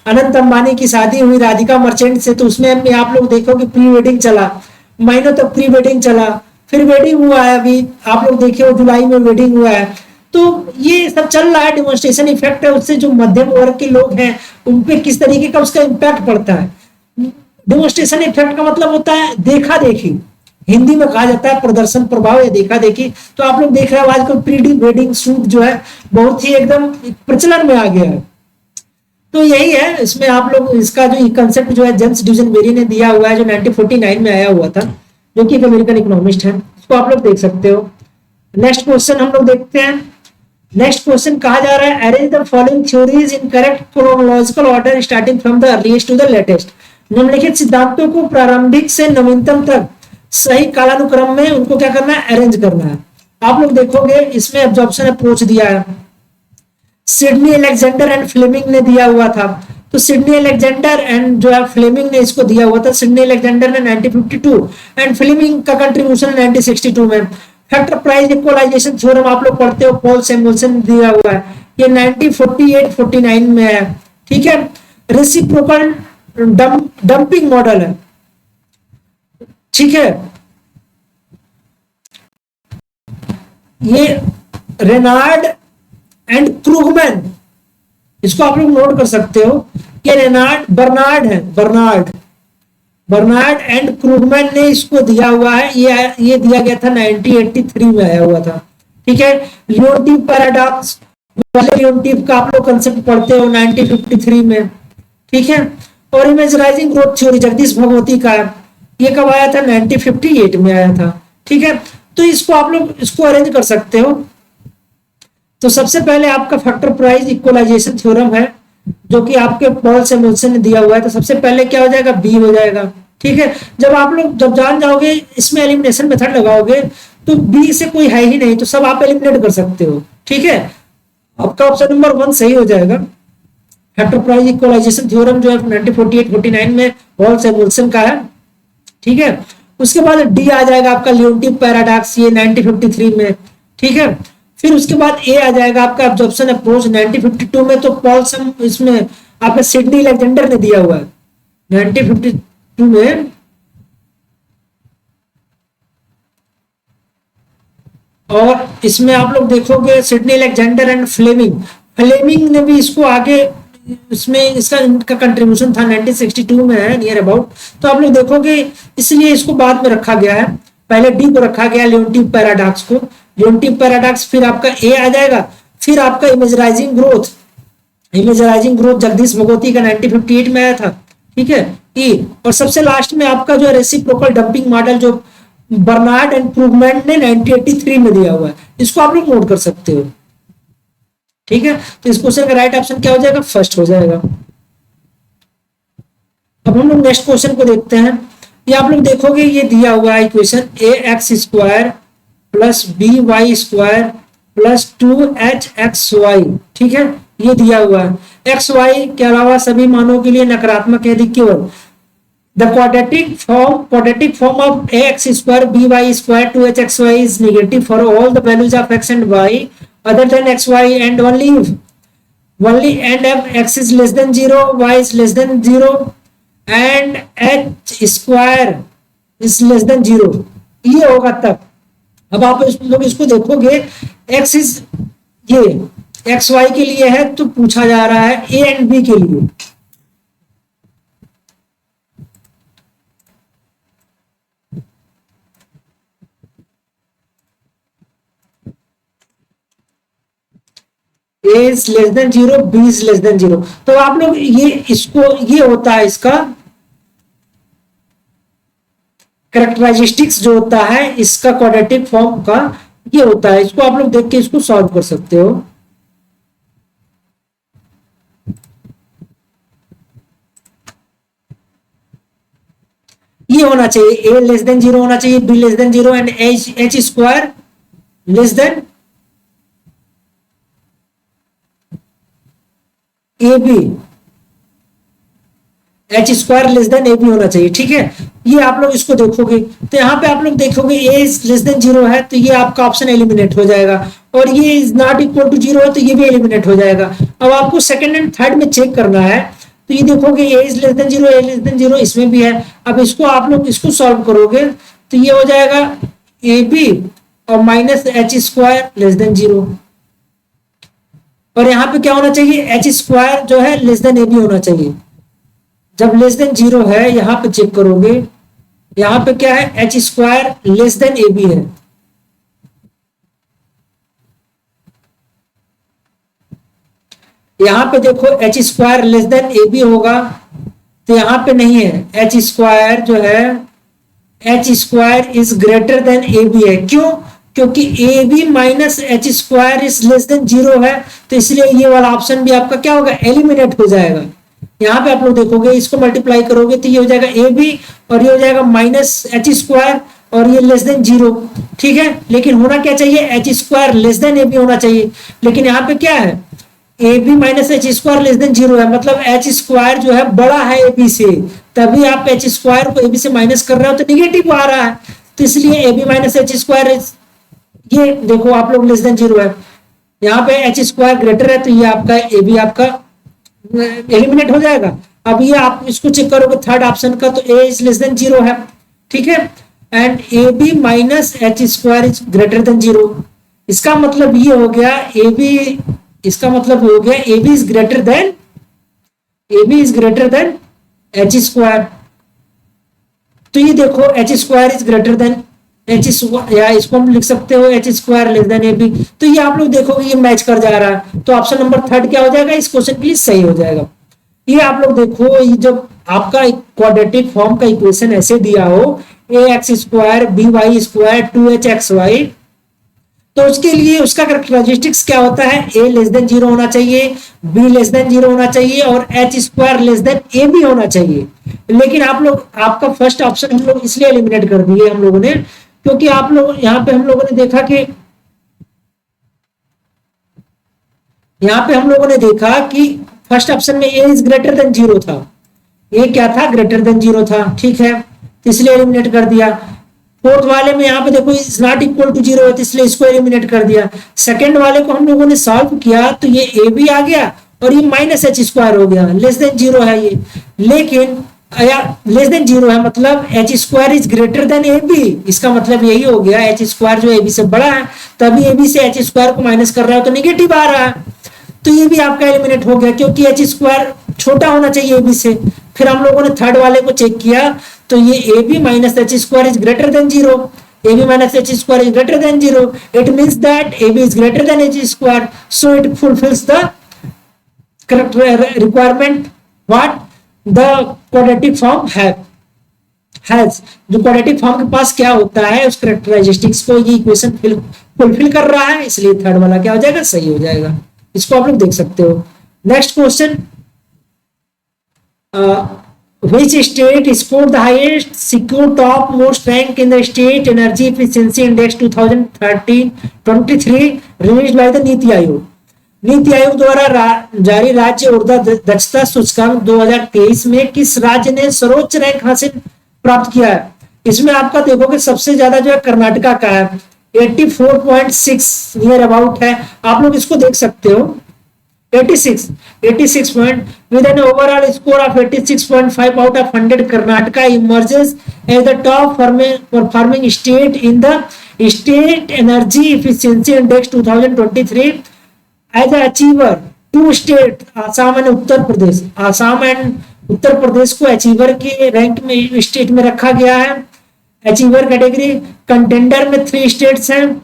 अनंत अंबानी की शादी हुई राधिका मर्चेंट से, तो उसमें आप लोग देखोगे प्री वेडिंग चला, महीनों तक प्री वेडिंग चला, फिर वेडिंग हुआ है, अभी आप लोग देखे हो जुलाई में वेडिंग हुआ है। तो ये सब चल रहा है, डेमोन्स्ट्रेशन इफेक्ट है, उससे जो मध्यम वर्ग के लोग हैं उन पे किस तरीके का उसका इम्पैक्ट पड़ता है। डेमोन्स्ट्रेशन इफेक्ट का मतलब होता है देखा देखी, हिंदी में कहा जाता है प्रदर्शन प्रभाव या देखा देखी। तो आप लोग देख रहे हो आजकल प्री वेडिंग शूट जो है बहुत ही एकदम प्रचलन में आ गया है। तो यही है इसमें आप लोग इसका जो कंसेप्ट जो है जेम्स ड्यूसेनबेरी ने दिया हुआ है, जो 1949 में आया हुआ था, जो कि एक अमेरिकन इकोनॉमिस्ट है, इसको आप लोग देख सकते हो। नेक्स्ट क्वेश्चन हम लोग देखते हैं। नेक्स्ट क्वेश्चन कहा जा रहा है arrange the following theories in correct chronological order starting from the earliest to the latest. निम्नलिखित सिद्धांतों को प्रारंभिक से नवीनतम तक सही कालानुक्रम में उनको क्या करना है, अरेंज करना है। आप लोग देखोगे इसमें एब्जॉर्प्शन अप्रोच दिया है, सिडनी अलेक्जेंडर एंड फ्लेमिंग ने दिया हुआ था। तो सिडनी अलेक्जेंडर एंड जो है फ्लेमिंग ने इसको दिया हुआ था। सिडनी अलेक्जेंडर ने 1952 एंड फ्लेमिंग का कंट्रीब्यूशन 1962 में। फैक्टर प्राइस इक्वलाइजेशन थ्योरम आप लोग पढ़ते हो, पॉल सैमुअल्सन दिया हुआ है, ये 1948-49 में है। ठीक है, रेसिप्रोकल डंपिंग मॉडल है, ठीक है। ये रेनार्ड एंड क्रूगमैन, इसको आप लोग नोट कर सकते हो, ये बर्नार्ड है, बर्नार्ड एंड क्रूगमैन ने इसको दिया हुआ है, ये दिया गया था 1983 में आया हुआ था, ठीक है। लियोनटिव पैराडॉक्स, लियोनटिव का आप लोग कंसेप्ट पढ़ते हो 1953 में, ठीक है। और इमेजराइजिंग ग्रोथ थ्योरी जगदीश भगवती का, ये कब आया था? 1958 में आया था, ठीक है। तो इसको आप लोग इसको अरेंज कर सकते हो। तो सबसे पहले आपका फैक्टर प्राइस इक्वलाइजेशन थ्योरम है, जो कि आपके पॉल सैमुअल्सन ने दिया हुआ है। तो सबसे पहले क्या हो जाएगा? बी हो जाएगा, ठीक है। जब आप लोग जब जान जाओगे, इसमें एलिमिनेशन मेथड लगाओगे, तो बी से कोई है ही नहीं, तो सब आप एलिमिनेट कर सकते हो, ठीक है। आपका ऑप्शन नंबर 1 सही हो जाएगा। फैक्टर प्राइस इक्वलाइजेशन थ्योरम जो है 1948-49 में पॉल सैमुअल्सन का है, ठीक है। उसके बाद डी आ जाएगा आपका लियोनटिव पैराडॉक्स, ये 1953 में, ठीक है। फिर उसके बाद ए आ जाएगा आपका एब्जॉर्प्शन अप्रोच 1952 में, तो पॉल इसमें आपका सिडनी अलेक्जेंडर ने दिया हुआ है 1952 में। और इसमें आप लोग देखोगे सिडनी अलेक्जेंडर एंड फ्लेमिंग ने भी इसको आगे, इसमें इसका इनका कंट्रीब्यूशन था 1962 में है नियर अबाउट। तो आप लोग देखोगे, इसलिए इसको बाद में रखा गया है, पहले डी को रखा गया लियोनटिव पैराडॉक्स को, लियोनटिव पैराडॉक्स। फिर आपका ए आ जाएगा, फिर आपका इमेजराइजिंग ग्रोथ जगदीश भगवती का 1958 में आया था, ठीक है, ई। और सबसे लास्ट में आपका जो रेसिप्रोकल डंपिंग मॉडल जो बर्नार्ड एंड क्रूगमैन ने 1983 में दिया हुआ है, इसको आप लोग नोट कर सकते हो, ठीक है। तो इस क्वेश्चन का राइट ऑप्शन क्या हो जाएगा? फर्स्ट हो जाएगा। अब हम लोग नेक्स्ट क्वेश्चन को देखते हैं। ये आप लोग देखोगे, ये दिया हुआ है equation ax² plus by² plus 2hxy, ठीक है, ये दिया हुआ है। xy के अलावा सभी मानों के लिए नकारात्मक है, केवल the quadratic form of ax² by² 2hxy is negative for all the values of x and y other than xy and only if x is less than 0, y is less than 0 and h² is less than 0, ये होगा तब। अब आप लोग इसको देखोगे, x इज ये xy के लिए है, तो पूछा जा रहा है a एंड b के लिए। a is less than 0, b is less than 0। तो आप लोग ये होता है इसका कैरेक्टरिस्टिक्स जो होता है इसका क्वाड्रेटिक फॉर्म का, ये होता है। इसको आप लोग देख के इसको सॉल्व कर सकते हो। ये होना चाहिए a लेस देन 0 होना चाहिए, b less than 0 and h² less than AB, h² less than AB होना चाहिए, ठीक है। ये आप लोग इसको देखोगे, तो यहाँ पे आप लोग देखोगे a लेस देन 0 है, तो ये आपका ऑप्शन एलिमिनेट हो जाएगा, और ये इज नॉट इक्वल टू 0 है, तो ये भी एलिमिनेट हो जाएगा। अब आपको सेकंड एंड थर्ड में चेक करना है, तो ये देखोगे a is less than 0, a less than 0 इसमें भी है। अब इसको आप लोग इसको सॉल्व करोगे, तो ये हो जाएगा AB और माइनस h² लेस देन 0, और यहाँ पे क्या होना चाहिए? h² जो है लेस देन AB होना चाहिए। जब लेस देन 0 है, यहाँ पे चेक करोगे, यहाँ पे क्या है? h² लेस देन AB है। यहाँ पे देखो h² लेस देन AB होगा, तो यहाँ पे नहीं है, h² जो है h² is greater then AB है। क्यों? क्योंकि AB minus h² is less than 0 है, तो इसलिए ये वाला ऑप्शन भी आपका क्या होगा? एलिमिनेट हो जाएगा। यहाँ पे आप लोग देखोगे, इसको मल्टीप्लाई करोगे तो ये हो जाएगा AB और ये हो जाएगा माइनस h² और ये लेस देन 0, ठीक है। लेकिन होना क्या चाहिए? h² लेस देन AB होना चाहिए, लेकिन यहाँ पे क्या है? AB minus h² less than 0 है, मतलब h² जो है बड़ा है AB से, तभी आप h² को AB से माइनस कर रहे हो, तो निगेटिव आ रहा है, तो इसलिए AB माइनस h², ये देखो आप लोग लेस देन 0 है, यहाँ पे h² ग्रेटर है, तो ये आपका AB आपका एलिमिनेट हो जाएगा। अब ये आप इसको चेक करोगे थर्ड ऑप्शन का, तो ए इज लेस देन 0 है, ठीक है, and A B minus H square is greater than 0। इसका मतलब ये हो गया ए बी, इसका मतलब हो गया A B is greater than, A B is greater than H square. तो ये देखो H square is greater than H square, या इसको हम लिख सकते हो H square less than A B. तो ये आप लोग देखोगे ये मैच कर जा रहा है, तो ऑप्शन नंबर थर्ड क्या हो जाएगा इस क्वेश्चन के लिए सही हो जाएगा। ये आप लोग देखो, ये जब आपका क्वाड्रेटिक फॉर्म का इक्वेशन ऐसे दिया हो A X square B Y square 2h X Y, तो उसके लिए उसका कैरेक्टरिस्टिक्स क्या होता है, ए लेस देन 0 होना चाहिए, बी लेस देन 0 होना चाहिए और H square less than A B होना चाहिए। लेकिन आप लोग, आपका फर्स्ट ऑप्शन हम लोग इसलिए एलिमिनेट कर दिए हम लोगों ने, क्योंकि आप लोग यहाँ पे हम लोगों ने देखा कि यहाँ पे हम लोगों ने देखा कि फर्स्ट ऑप्शन में ए इज ग्रेटर देन 0 था, ये क्या था ग्रेटर देन 0 था, ठीक है, तो इसलिए एलिमिनेट कर दिया। फोर्थ वाले में यहाँ पे देखो इज नॉट इक्वल टू 0 है, तो इसलिए इसको एलिमिनेट कर दिया। सेकंड वाले को हम लोगों ने सॉल्व किया तो ये ए भी आ गया और ये माइनस एच स्क्वायर हो गया, लेस देन 0 है ये, लेकिन लेस देन 0 है मतलब H square is greater than A B, इसका मतलब यही हो गया एच स्क्वायर जो ए बी से बड़ा है, तभी ए बी से एच स्क्वायर को माइनस कर रहा है तो निगेटिव आ रहा है, तो ये भी आपका एलिमिनेट हो गया क्योंकि एच स्क्वायर छोटा होना चाहिए ए बी से। फिर हम लोगों ने थर्ड वाले को चेक किया तो ये A B minus H square is greater than 0, A B minus H square is greater than 0, it means that A B is greater than H square, so it fulfils the correct requirement what the quadratic form has. जो क्वाड्रेटिक फॉर्म के पास क्या होता है उस कैरेक्टरिस्टिक्स को ये इक्वेशन फुलफिल कर रहा है, इसलिए थर्ड वाला क्या हो जाएगा सही हो जाएगा। इसको आप लोग देख सकते हो। Next question, which state scored the highest secured top most rank in the state energy efficiency index 2013-23 released by the NITI Aayog. NITI Aayog द्वारा जारी राज्य ऊर्जा दक्षता सूचकांक 2023 में किस राज्य ने सर्वोच्च रैंक हासिल प्राप्त किया है? इसमें आपका देखोगे सबसे ज्यादा जो है कर्नाटका का है, 84.6 नियर अबाउट है, आप लोग इसको देख सकते हो 86 point with an overall score of 86.5 out of 100, Karnataka emerges as the top performing state in the State Energy Efficiency Index 2023 as an achiever. Two states, Assam and Uttar Pradesh, Assam and Uttar Pradesh को अचीवर के रैंक में स्टेट में रखा गया है, अचीवर कैटेगरी। कंटेंडर में 3 स्टेट्स हैं,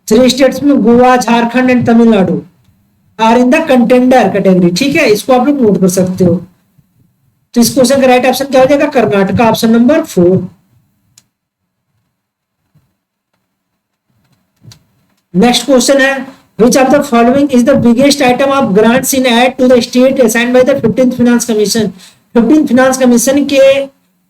3 स्टेट्स में Goa, Jharkhand and Tamil Nadu are in the contender category, ठीक है, इसको आप लोग नोट कर सकते हो। तो इस क्वेश्चन का राइट ऑप्शन क्या हो जाएगा Karnataka, option number 4। Next question है, which of the following is the biggest item of grants in aid to the state assigned by the 15th finance commission? 15th finance commission के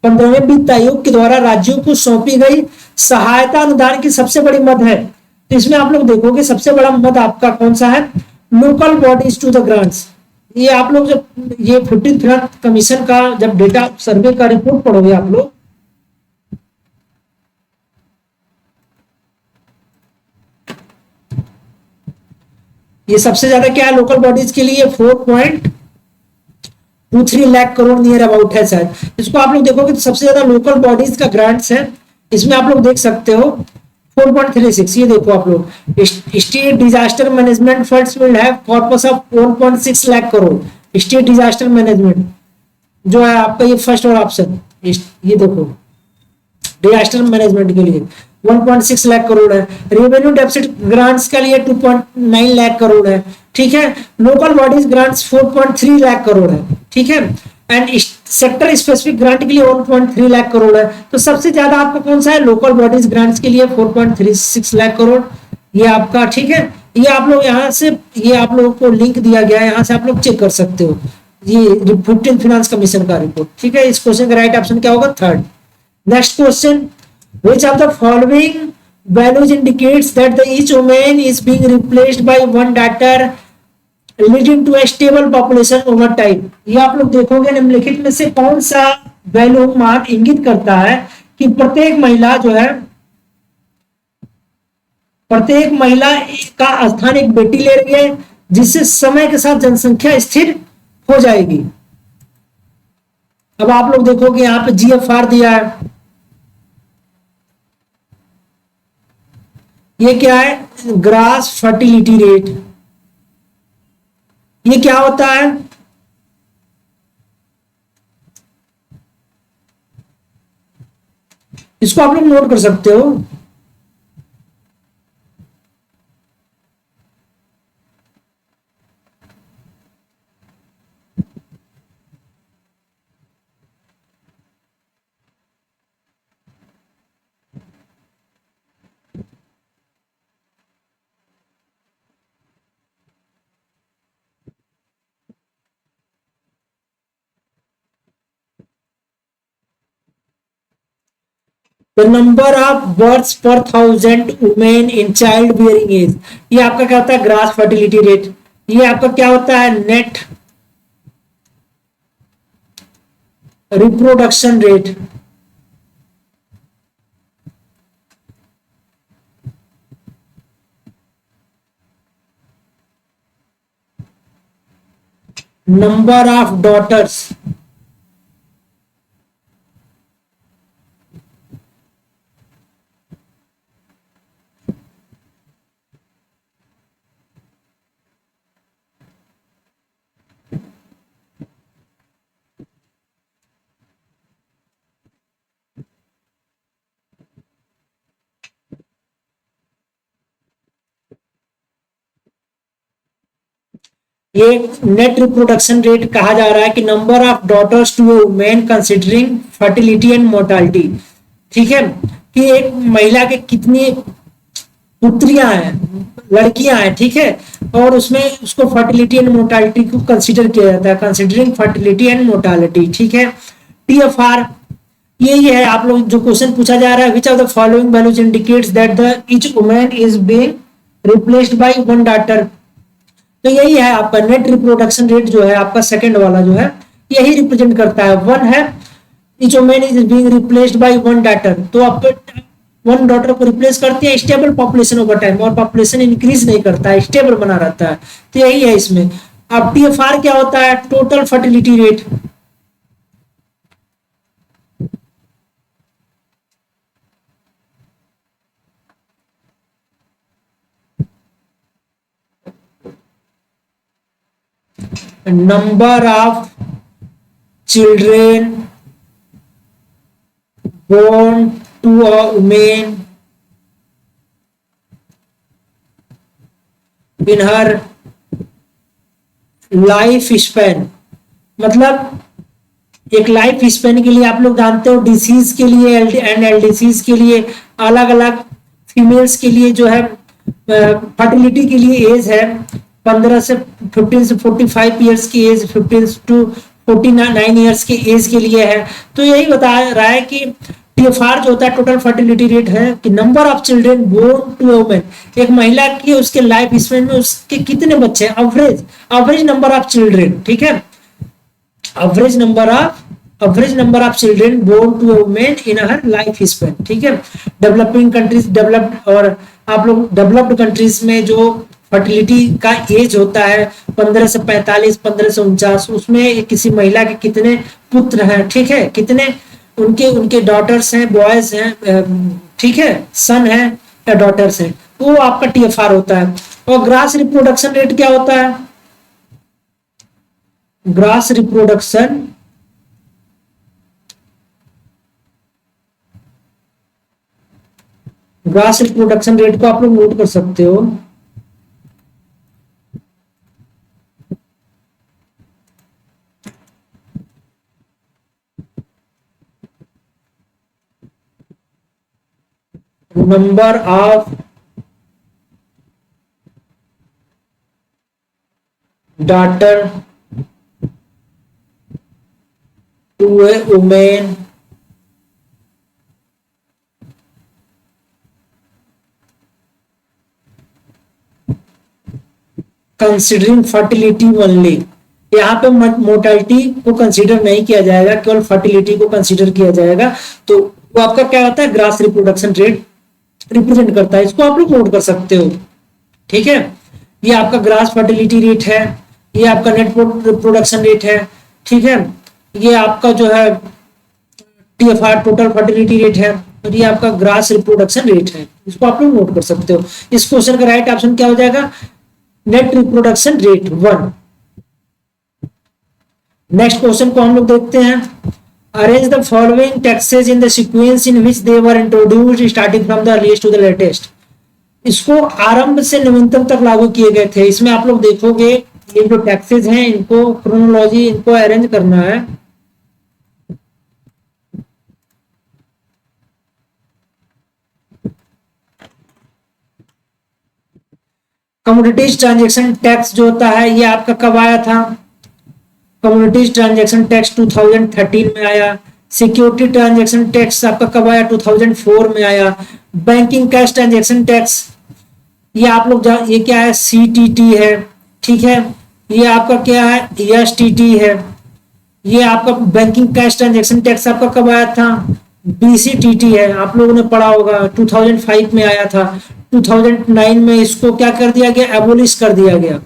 15वें वित्त आयोग के द्वारा राज्यों को सौंपी गई सहायता अनुदान की सबसे बड़ी मद है। तो इसमें आप लोग देखोगे सबसे बड़ा मद आपका कौन सा है, local bodies to the grants. ये आप लोग जब ये 15th फिनांस कमीशन का जब डेटा सर्वे का रिपोर्ट पढ़ोगे आप लोग, ये सबसे ज्यादा क्या है लोकल बॉडीज के लिए 4.23 लाख करोड़ नियर अबाउट है शायद। इसको आप लोग देखोगे तो सबसे ज्यादा लोकल बॉडीज का ग्रांट्स है, इसमें आप लोग देख सकते हो 4.36। ये देखो आप लोग, state disaster management funds will have corpus of 1.6 lakh crore. State disaster management जो है आपका ये फर्स्ट और ऑप्शन, ये देखो डिजास्टर मैनेजमेंट के लिए 1.6 लाख करोड़ है। रेवेन्यू डेफिसिट ग्रांट्स के लिए 2.9 लाख करोड़ है, ठीक है। Local bodies grants 4.3 lakh crore है, ठीक है। एंड सेक्टर स्पेसिफिक ग्रांट के लिए 1.3 लाख करोड़ है। तो सबसे ज्यादा आपका कौन सा है लोकल बॉडीज ग्रांट्स के लिए 4.36 लाख करोड़, ये आपका, ठीक है। ये आप लोग यहाँ से, ये आप लोगों को लिंक दिया गया है, यहाँ से आप लोग चेक कर सकते हो, ये 15th फिनांस कमीशन का रिपोर्ट, ठीक है। इस क्वेश्चन का राइट ऑप्शन क्या होगा third. Next question, which of the following values indicates that the each woman is being replaced by one daughter leading to a stable population over time? ये आप लोग देखोगे निम्नलिखित में से कौन सा वैल्यू मान इंगित करता है कि प्रत्येक महिला जो है, प्रत्येक महिला का स्थान एक बेटी ले रही है, जिससे समय के साथ जनसंख्या स्थिर हो जाएगी। अब आप लोग देखोगे यहां पे जीएफआर दिया है, ये क्या है, ग्रास फर्टिलिटी रेट। ये क्या होता है, इसको आप लोग नोट कर सकते हो। द नंबर ऑफ बर्थ्स पर 1000 women in child bearing age, ये आपका क्या होता है, ग्रास फर्टिलिटी रेट। ये आपका क्या होता है, net reproduction rate. Number of daughters, ये नेट रिप्रोडक्शन रेट कहा जा रहा है कि number of daughters to a women considering fertility and mortality. ठीक है, कि एक महिला के कितनी पुत्रियां हैं, लड़कियां हैं, ठीक है, और उसमें उसको फर्टिलिटी एंड मोर्टालिटी को कंसीडर किया जाता है, कंसिडरिंग फर्टिलिटी एंड मोर्टालिटी। ठीक है, टीएफआर यही है, आप लोग जो क्वेश्चन पूछा जा रहा है, which of the following values indicates that the each woman is being replaced by one daughter. तो यही है आपका नेट रिप्रोडक्शन रेट जो है आपका सेकंड वाला जो है, यही रिप्रेजेंट करता है। वन है each woman is being replaced by one daughter, तो आप वन डॉटर को रिप्लेस करती है स्टेबल पॉपुलेशन ओवर टाइम, और पॉपुलेशन इंक्रीज नहीं करता है, स्टेबल बना रहता है। तो यही है इसमें। अब टीएफआर क्या होता है, total fertility rate. Number of children born to a woman in her life span. मतलब एक लाइफ स्पैन के लिए आप लोग जानते हो, डिसीज के लिए एंड एलडिसीज के लिए अलग अलग, फीमेल्स के लिए जो है फर्टिलिटी के लिए एज है 15 से 15 से 45 ईयर्स की एज, 15 टू 49 ईयर्स की एज के लिए है। तो यही बता रहा है कि टीएफआर जो होता है टोटल फर्टिलिटी रेट है कि number of children born to a woman, एक महिला की उसके लाइफ स्पैन में उसके कितने बच्चे हैं, एवरेज नंबर ऑफ चिल्ड्रेन। ठीक है, average number of children born to a woman in her life span. ठीक है, डेवलपिंग कंट्रीज, डेवलप्ड और आप लोग डेवलप्ड कंट्रीज में जो फर्टिलिटी का एज होता है 15 से 45, 15 से 49, उसमें किसी महिला के कितने पुत्र हैं, ठीक है, कितने उनके डॉटर्स हैं, बॉयज हैं, ठीक है, सन है या डॉटर्स हैं, वो आपका टीएफआर होता है। और ग्रास रिप्रोडक्शन रेट क्या होता है, ग्रास रिप्रोडक्शन रेट को आप लोग नोट कर सकते हो। Number of daughter to a women considering fertility only. यहाँ पे मोर्टालिटी को कंसीडर नहीं किया जाएगा, केवल फर्टिलिटी को कंसीडर किया जाएगा। तो वो आपका क्या होता है, ग्रास रिप्रोडक्शन रेट रिप्रेजेंट करता है। इसको आप लोग नोट कर सकते हो। ठीक है, ये आपका ग्रास फर्टिलिटी रेट है, ये आपका नेट प्रोडक्शन रेट है, ठीक है, ये आपका जो है टीएफआर टोटल फर्टिलिटी रेट है, और ये आपका ग्रास रिप्रोडक्शन रेट है। इसको आप लोग नोट कर सकते हो। इस क्वेश्चन का राइट ऑप्शन क्या हो जाएगा? Net reproduction rate 1। Next question को हम लोग देखते हैं। Arrange the following taxes in the sequence in which they were introduced starting from the earliest to the latest. इसको आरंभ से नवीनतम तक लागू किए गए थे। इसमें आप लोग देखोगे ये जो टैक्सेस हैं इनको क्रोनोलॉजी इनको अरेंज करना है। कमोडिटीज ट्रांजैक्शन टैक्स जो होता है ये आपका कब आया था? कम्युनिटीज ट्रांजैक्शन टैक्स 2013 में आया। सिक्योरिटी ट्रांजैक्शन टैक्स आपका कब आया? 2004 में आया। बैंकिंग कैश ट्रांजैक्शन टैक्स ये आप लोग ये क्या है? सीटीटी है, ठीक है। ये आपका क्या है? एसटीटी है। ये आपका बैंकिंग कैश ट्रांजैक्शन टैक्स आपका कब आया था? बीसीटीटी है, आप लोगों ने पढ़ा होगा, 2005 में आया था। 2009 में इसको क्या कर दिया गया? एबोलिश कर दिया गया,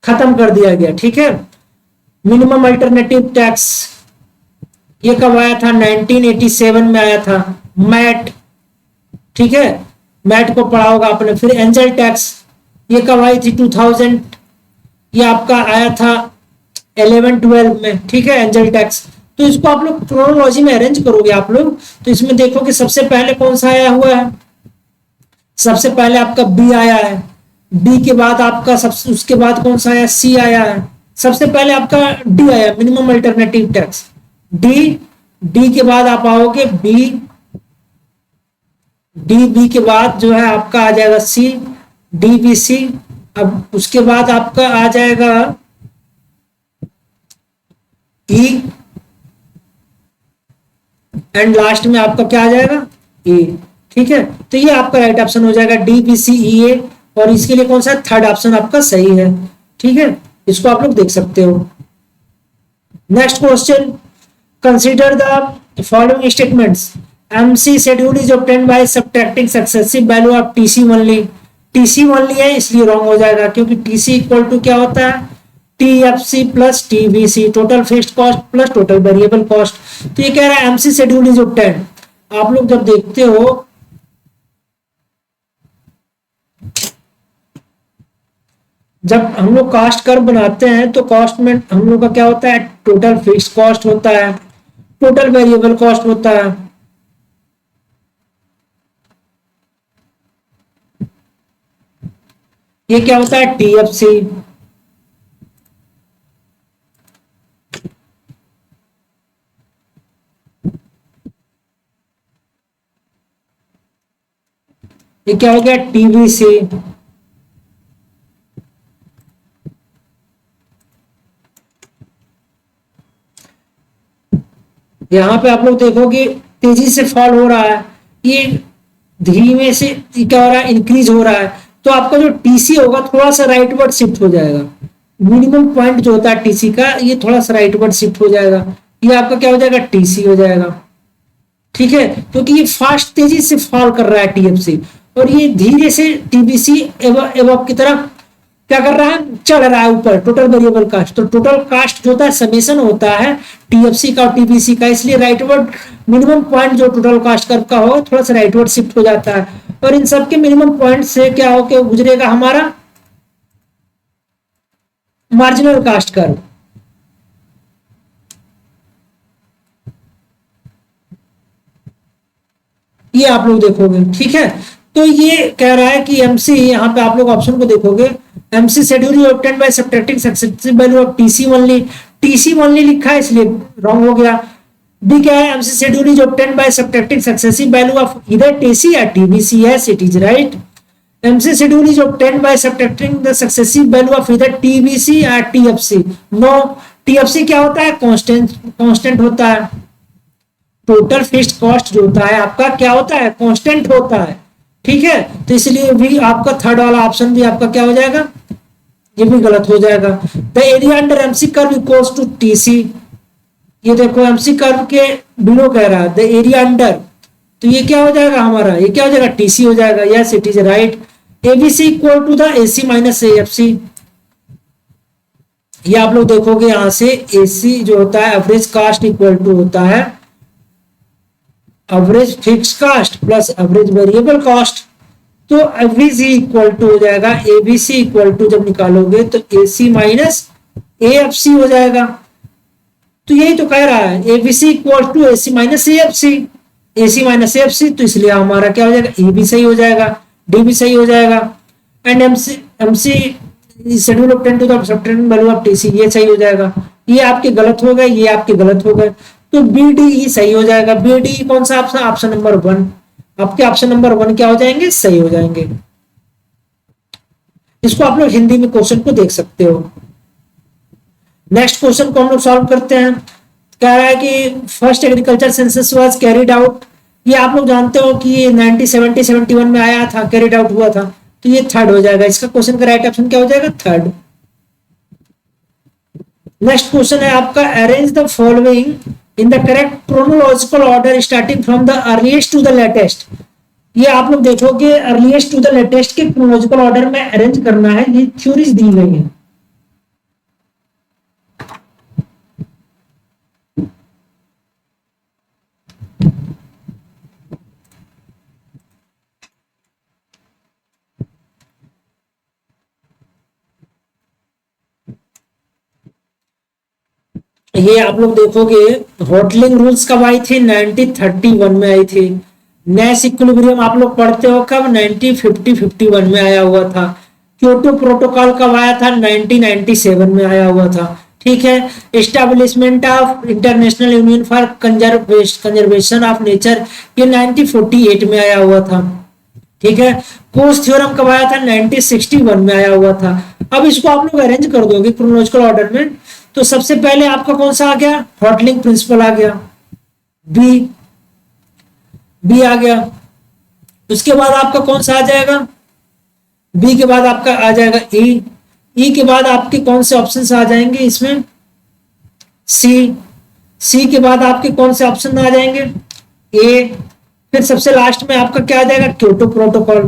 खत्म कर दिया गया, ठीक है। मिनिमम अल्टरनेटिव टैक्स ये कब आया था? 1987 में आया था। मैट, ठीक है, मैट को पढ़ा होगा आपने। फिर एंजल टैक्स ये कब आई थी? 2000, ये आपका आया था 11-12 में, ठीक है, एंजल टैक्स। तो इसको आप लोग क्रोनोलॉजी में अरेंज करोगे आप लोग, तो इसमें देखो कि सबसे पहले कौन सा आया हुआ है। सबसे पहले आपका बी आया है, बी के बाद आपका सबसे उसके बाद कौन सा आया? सी आया है। सबसे पहले आपका डी आया, minimum alternative tax, D. D के बाद आप आओगे बी, डी बी के बाद जो है आपका आ जाएगा सी, डी बी सी। अब उसके बाद आपका आ जाएगा ई, एंड लास्ट में आपका क्या आ जाएगा? ए, ठीक है। तो ये आपका राइट ऑप्शन हो जाएगा डी बी सी ई ए, और इसके लिए कौन सा? थर्ड ऑप्शन आपका सही है, ठीक है। इसको आप लोग देख सकते हो। Next question, consider the following statements. MC schedule is obtained by subtracting successive value of TC only. TC only है इसलिए रॉन्ग हो जाएगा, क्योंकि टीसी इक्वल टू क्या होता है? TFC plus TVC, total fixed cost plus total variable cost. तो ये कह रहा है एमसी शेड्यूल इज ऑब्टेन्ड। आप लोग जब देखते हो जब हम लोग कास्ट कर्व बनाते हैं तो कॉस्ट में हम लोग का क्या होता है? टोटल फिक्स्ड कॉस्ट होता है, टोटल वेरिएबल कॉस्ट होता है। ये क्या होता है? टीएफसी। ये क्या हो गया? टीवीसी। यहाँ पे आप लोग देखोगे तेजी से फॉल हो रहा है, ये धीमे से क्या हो रहा है? इंक्रीज हो रहा है। तो आपका जो टीसी होगा थोड़ा सा राइटवर्ड शिफ्ट हो जाएगा। मिनिमम पॉइंट जो होता है टीसी का ये थोड़ा सा राइटवर्ड शिफ्ट हो जाएगा। ये आपका क्या हो जाएगा? टीसी हो जाएगा, ठीक है, क्योंकि ये फास्ट तेजी से फॉल कर रहा है टीएफसी, और ये धीरे से टीबीसी एवब की तरफ क्या कर रहा है? चढ़ रहा है ऊपर, टोटल वेरिएबल कास्ट। तो टोटल कास्ट जो होता है समेशन होता है टीएफसी का और टीबीसी का, इसलिए राइटवर्ड मिनिमम पॉइंट जो टोटल कास्ट कर्व का हो थोड़ा सा राइटवर्ड शिफ्ट हो जाता है, और इन सब के मिनिमम पॉइंट से क्या होकर गुजरेगा? हमारा मार्जिनल कास्ट कर्व। ये आप लोग देखोगे, ठीक है। तो ये कह रहा है कि एमसी, यहाँ पे आप लोग ऑप्शन को देखोगे, MC schedule is obtained by subtracting successive value of TC only. TC only लिखा है इसलिए रॉन्ग हो गया। बी क्या है? MC schedule is obtained by subtracting successive value of इधर टीसी या TBC. Yes, it is right. MC schedule is obtained by subtracting the successive value of इधर टीबीसी या टीएफसी। नो, टीएफसी क्या होता है? कांस्टेंट होता है। टोटल फिक्स्ड कॉस्ट जो होता है आपका क्या होता है? कांस्टेंट होता है, ठीक है। तो इसलिए भी आपका थर्ड वाला ऑप्शन भी आपका क्या हो जाएगा? ये भी गलत हो जाएगा। The area under MC curve equals to TC. ये देखो एमसी कर्व के बिलो कह रहा है द एरिया अंडर, तो ये क्या हो जाएगा हमारा? ये क्या हो जाएगा? टीसी हो जाएगा। Yes, it is right. ABC equal to the AC minus AFC. ये आप लोग देखोगे यहां से एसी जो होता है एवरेज कास्ट इक्वल टू होता है average fix cost plus average variable cost. तो एवरेज इक्वल टू हो जाएगा एबीसी इक्वल टू, जब निकालोगे तो एसी माइनस एएफसी हो जाएगा। तो यही तो कह रहा है ABC equal to AC minus AFC, AC minus AFC, तो इसलिए हमारा क्या हो जाएगा, ए भी सही हो जाएगा, डी भी सही हो जाएगा, and MC schedule of 10 to the subtended value of TC ये सही हो जाएगा। ये आपके गलत हो गए, ये आपके गलत हो गए, तो बी डी ही सही हो जाएगा। बी डी कौन सा ऑप्शन, ऑप्शन नंबर 1, आपके ऑप्शन नंबर 1 क्या हो जाएंगे, सही हो जाएंगे। इसको आप लोग हिंदी में क्वेश्चन को देख सकते हो। नेक्स्ट क्वेश्चन को हम लोग सॉल्व करते हैं। कह रहा है कि first agriculture census was carried out, ये आप लोग जानते हो कि ये 1970-71 में आया था, कैरिड आउट हुआ था, तो ये थर्ड हो जाएगा। इसका क्वेश्चन का राइट ऑप्शन क्या हो जाएगा, थर्ड। नेक्स्ट क्वेश्चन है आपका, arrange the following in the correct chronological order starting from the earliest to the latest. ये आप लोग देखोगे अर्लीस्ट टू द लेटेस्ट के क्रोनोलॉजिकल ऑर्डर में अरेंज करना है, ये थ्योरीज दी गई है। ये आप लोग देखोगे होटलिंग रूल्स कब आई थी, 1931 में आई थी। नेस इक्विलिब्रियम आप लोग पढ़ते हो कब, 1950-51 में आया हुआ था। क्योटो प्रोटोकॉल कब आया था, 1997 में आया हुआ था। ठीक है, establishment of international union for conservation of nature ये 1948 में आया हुआ था। ठीक है, कोस थ्योरम कब आया था, 1961 में आया हुआ था। अब इसको आप लोग अरेंज कर दोगे क्रोनोलॉजिकल ऑर्डर में, तो सबसे पहले आपका कौन सा आ गया, हॉटलिंग प्रिंसिपल आ गया, बी बी आ गया। उसके बाद आपका कौन सा आ जाएगा, बी के बाद आपका आ जाएगा ई, ई के बाद आपके कौन से ऑप्शन आ जाएंगे इसमें, सी, सी के बाद आपके कौन से ऑप्शन आ जाएंगे, ए, फिर सबसे लास्ट में आपका क्या आ जाएगा, Kyoto protocol,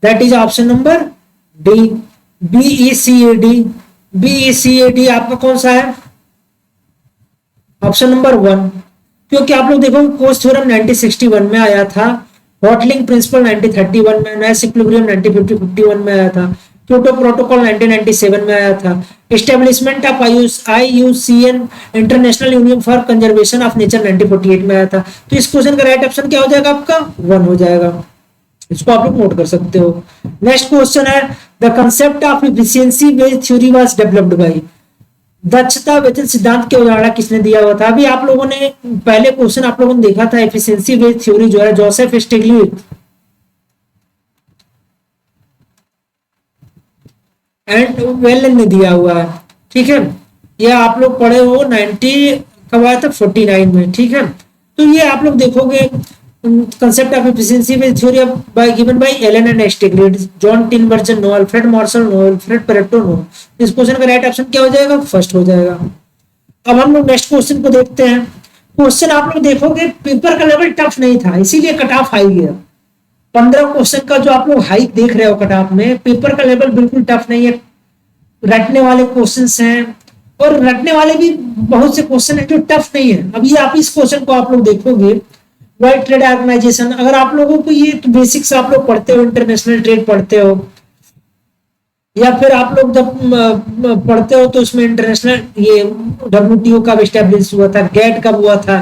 that is option number D, B E C A D. B E C A D आपका कौन सा है, ऑप्शन नंबर 1, क्योंकि आप लोग देखो कोस थ्योरम 1961 में आया था, हॉटलिंग प्रिंसिपल 1931 में, नेस इक्विलिब्रियम 1951 में आया था, क्योटो प्रोटोकॉल 1997 में आया था, establishment of IUCN international union for conservation of nature 1948 में आया था। तो इस क्वेश्चन का राइट ऑप्शन क्या हो जाएगा आपका, 1 हो जाएगा। इसको आप लोग नोट कर सकते हो। नेक्स्ट क्वेश्चन है, the concept of efficiency based theory was developed by, दक्षता वेतन सिद्धांत की अवधारणा किसने दिया हुआ था। अभी आप लोगों ने पहले क्वेश्चन आप लोगों ने देखा था, एफिशिएंसी बेस्ड थ्योरी जो है जोसेफ स्टिग्लिट्ज एंड वेलन ने दिया हुआ है। ठीक है, ये आप लोग पढ़े हो 90 कब आया था, 49 में। ठीक है, तो ये आप लोग देखोगे concept of efficiency with theory of by given by Allen and Stiglitz, John Tinbergen no, Alfred Marshall no, Alfred Pareto no। इस क्वेश्चन का राइट ऑप्शन क्या हो जाएगा, फर्स्ट हो जाएगा। अब हम लोग नेक्स्ट क्वेश्चन को देखते हैं। क्वेश्चन आप लोग देखोगे पेपर का लेवल टफ नहीं था, इसीलिए कट ऑफ हाई गया। 15 क्वेश्चन का जो आप लोग हाइक देख रहे हो कट ऑफ में, पेपर का लेवल बिल्कुल टफ नहीं है, रटने वाले क्वेश्चन हैं, और रटने वाले भी बहुत से क्वेश्चन है जो टफ नहीं है। अब ये आप इस क्वेश्चन को आप लोग देखोगे, वर्ल्ड ट्रेड ऑर्गेनाइजेशन, अगर आप लोगों को ये तो बेसिक्स आप लोग पढ़ते हो, इंटरनेशनल ट्रेड पढ़ते हो, या फिर आप लोग जब पढ़ते हो तो उसमें इंटरनेशनल ये WTO कब एस्टेब्लिश हुआ था, गेट कब हुआ था,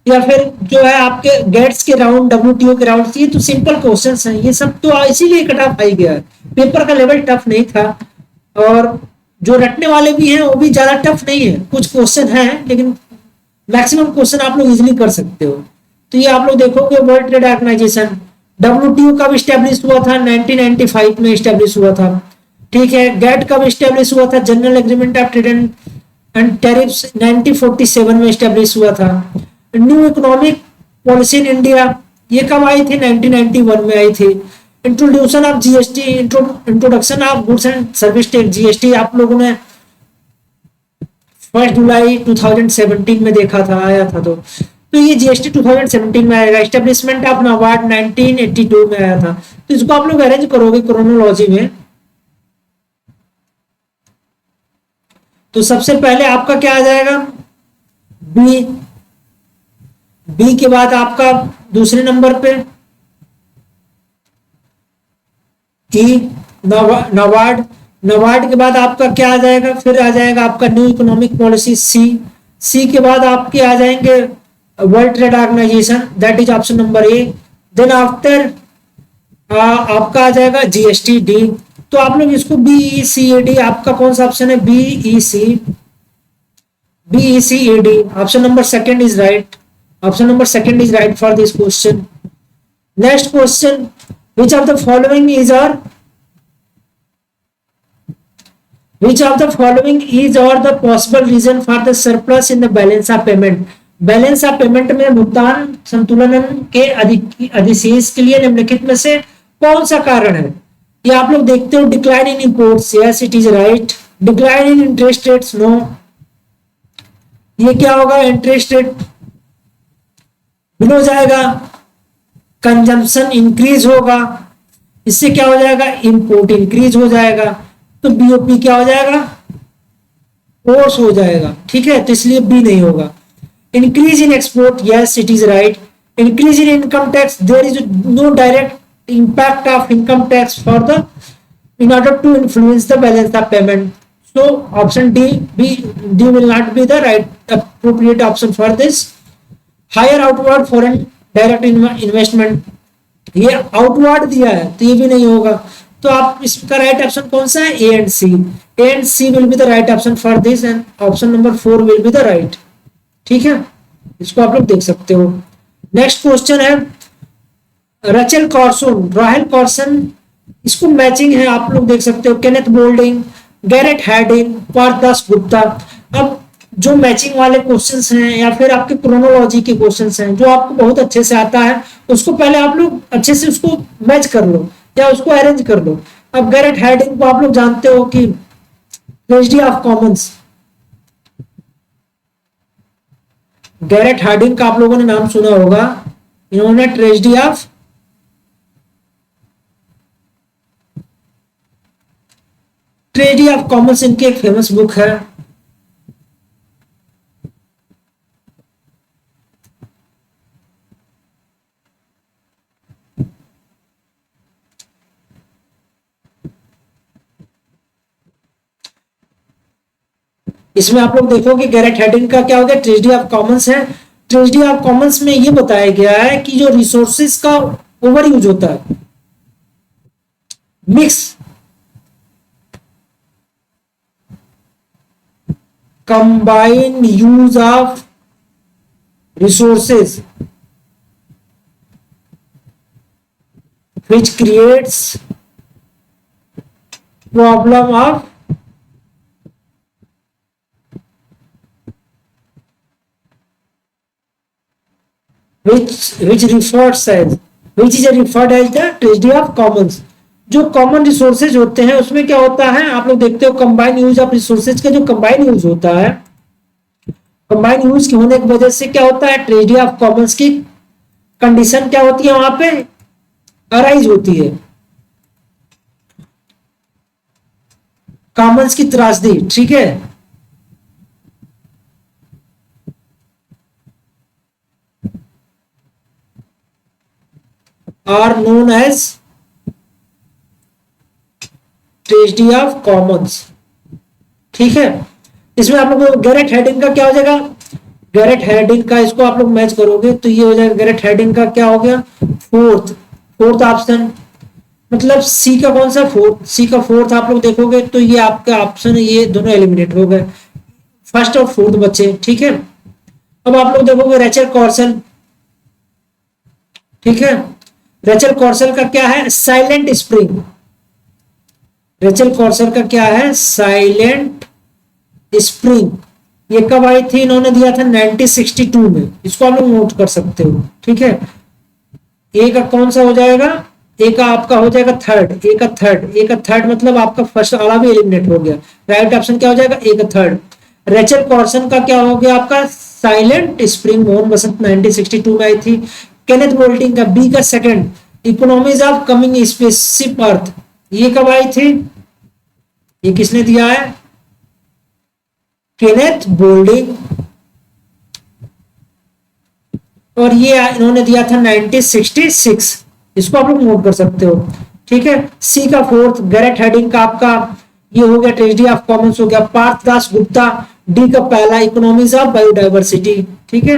या फिर जो है आपके गेट्स के राउंड, WTO के राउंड, ये तो सिंपल क्वेश्चंस हैं, ये सब तो इसीलिए कट ऑफ आई गया है। पेपर का लेवल टफ नहीं था, और जो रटने वाले भी हैं वो भी ज्यादा टफ नहीं है, कुछ क्वेश्चन हैं लेकिन मैक्सिमम क्वेश्चन आप लोग इजिली कर सकते हो। तो ये आप लोग देखोगे वर्ल्ड ट्रेड ऑर्गेनाइजेशन WTO कब स्टैब्लिश हुआ था, 1995 में स्टैब्लिश हुआ था। ठीक है, गेट कब स्टैब्लिश हुआ था, general agreement of trade and tariffs 1947 में स्टैब्लिश हुआ था। New economic policy in India ये कब आई थी, 1991 में आई थी। Introduction of GST, introduction of goods and service tax GST आप लोगों ने 1 जुलाई 2017 में देखा था, आया था। तो तो ये जीएसटी 2017 में आएगा। एस्टेब्लिशमेंट ऑफ नाबार्ड 1982 में आया था। तो इसको आप लोग अरेंज करोगे क्रोनोलॉजी में। तो सबसे पहले आपका क्या आ जाएगा, बी। बी के बाद आपका दूसरे नंबर पे ई, नाबार्ड। नाबार्ड के बाद आपका क्या आ जाएगा, फिर आ जाएगा आपका new economic policy C. C के बाद आपके आ जाएंगे world trade organisation, that is option number A. Then after आपका आ जाएगा जीएसटी डी। तो आप लोग इसको BECAD, आपका कौन सा ऑप्शन है, BECAD, option number second is right. Option number second is right for this question. Next question, which of the following is or the possible reason for the surplus in the balance of payment? Balance of payment में भुगतान संतुलन के अधिशेष के लिए निम्नलिखित में से कौन सा कारण है? ये आप लोग देखते हो, decline in imports, yes it is right. Decline in interest rates, no. ये क्या होगा, इंटरेस्ट रेट बिलो जाएगा, कंजम्पशन इंक्रीज होगा, इससे क्या हो जाएगा, इंपोर्ट इंक्रीज हो जाएगा। तो बीओपी क्या हो जाएगा, फोर्स हो जाएगा, ठीक है। तो इसलिए बी नहीं होगा। Increase in export, yes it is right. Increase in income tax, there is no direct impact of income tax for the in order to influence the balance of payment. So option D will not be the right appropriate option for this. Higher outward foreign direct investment, ये आउटवर्ड दिया है तो ये भी नहीं होगा। तो आप इसका राइट ऑप्शन कौन सा है, A and C. A and C will be the right option for this and option number 4 will be the right, ठीक है। इसको आप लोग देख सकते हो। नेक्स्ट क्वेश्चन है रचेल कॉर्सन, राहेल कॉर्सन, इसको मैचिंग है, आप लोग देख सकते हो। Kenneth Boulding, Garrett Harding, Partha Das Gupta. अब जो मैचिंग वाले क्वेश्चंस हैं या फिर आपके क्रोनोलॉजी के क्वेश्चंस हैं जो आपको बहुत अच्छे से आता है, उसको पहले आप लोग अच्छे से उसको मैच कर लो या उसको अरेंज कर लो। अब गैरेट हैडिंग को आप लोग जानते हो कि tragedy of commons, Garrett Hardin का आप लोगों ने नाम सुना होगा। इन्होंने ट्रेजेडी ऑफ कॉमन्स इनकी एक फेमस बुक है। इसमें आप लोग देखोगे गैरेट हैडिंग का क्या हो गया, ट्रेजेडी ऑफ कॉमन्स है। ट्रेजेडी ऑफ कॉमन्स में ये बताया गया है कि जो रिसोर्सेज का ओवर यूज होता है, mix combine use of resources which creates problem of which is referred as the tragedy of commons। जो कॉमन रिसोर्सेज होते हैं उसमें क्या होता है, आप लोग देखते हो कंबाइन यूज ऑफ रिसोर्सेज का जो कंबाइन यूज होता है, कंबाइन यूज के होने की वजह से क्या होता है, ट्रेजेडी ऑफ कॉमन्स की कंडीशन क्या होती है, वहां पे अराइज होती है, कॉमन्स की त्रासदी, ठीक है। Are known as tragedy of commons, ठीक है। इसमें आप लोग गैरेट हैडिंग का क्या हो जाएगा, गैरेट हैडिंग का इसको आप लोग मैच करोगे तो ये हो जाएगा, गैरेट हैडिंग का क्या हो गया, फोर्थ ऑप्शन, मतलब सी का कौन सा, सी का फोर्थ आप लोग देखोगे तो ये आपका ऑप्शन है, ये दोनों एलिमिनेट हो गए, फर्स्ट और फोर्थ बचे, ठीक है। अब आप लोग देखोगे रेचल कॉर्सन, ठीक है। रेचल कॉर्सन का क्या है, साइलेंट स्प्रिंग। रेचल कॉर्सन का क्या है, साइलेंट स्प्रिंग। ये कब आई थी, इन्होंने दिया था 1962 में, इसको आप लोग नोट कर सकते हो, ठीक है। ए का कौन सा हो जाएगा, ए का आपका हो जाएगा थर्ड, ए का थर्ड मतलब आपका फर्स्ट वाला भी एलिमिनेट हो गया, राइट ऑप्शन क्या हो जाएगा, ए का थर्ड। रेचल कॉर्सन का क्या हो गया आपका साइलेंट स्प्रिंग, मोहन बसंत 1962 में आई थी। केनेथ बोल्टिंग का बी का second economies of coming spaceship Earth, ये कब आई थी, ये किसने दिया है, केनेथ बोल्टिंग, और ये इन्होंने दिया था 1966, इसको आप लोग नोट कर सकते हो। ठीक है, सी का फोर्थ गैरेट हेडिंग का आपका ये हो गया ट्रेजेडी ऑफ कॉमन्स हो गया। पार्थ दास गुप्ता डी का पहला इकोनॉमीज ऑफ बायोडाइवर्सिटी। ठीक है,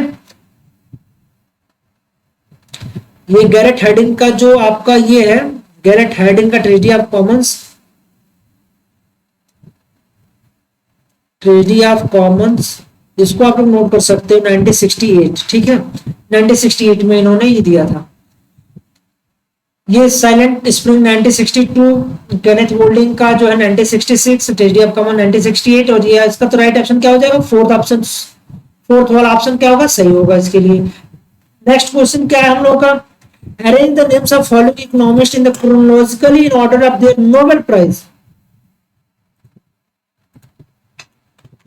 ये गैरेट हेडिंग का जो आपका ये है, गैरेट हेडिंग का tragedy of Commons, tragedy of Commons, इसको आप लोग नोट कर सकते हो 1968। ठीक है, 1968 में इन्होंने ये दिया था। ये साइलेंट स्प्रिंग 1962, केनेथ बोल्टिंग का जो है 1966, ट्रेजेडी ऑफ कॉमन 1968, और ये इसका तो राइट ऑप्शन क्या हो जाएगा, फोर्थ ऑप्शन, फोर्थ वाला ऑप्शन क्या होगा, सही होगा इसके लिए। नेक्स्ट क्वेश्चन क्या है हम लोग का, arrange the names of following economist in the chronologically in order of their Nobel prize.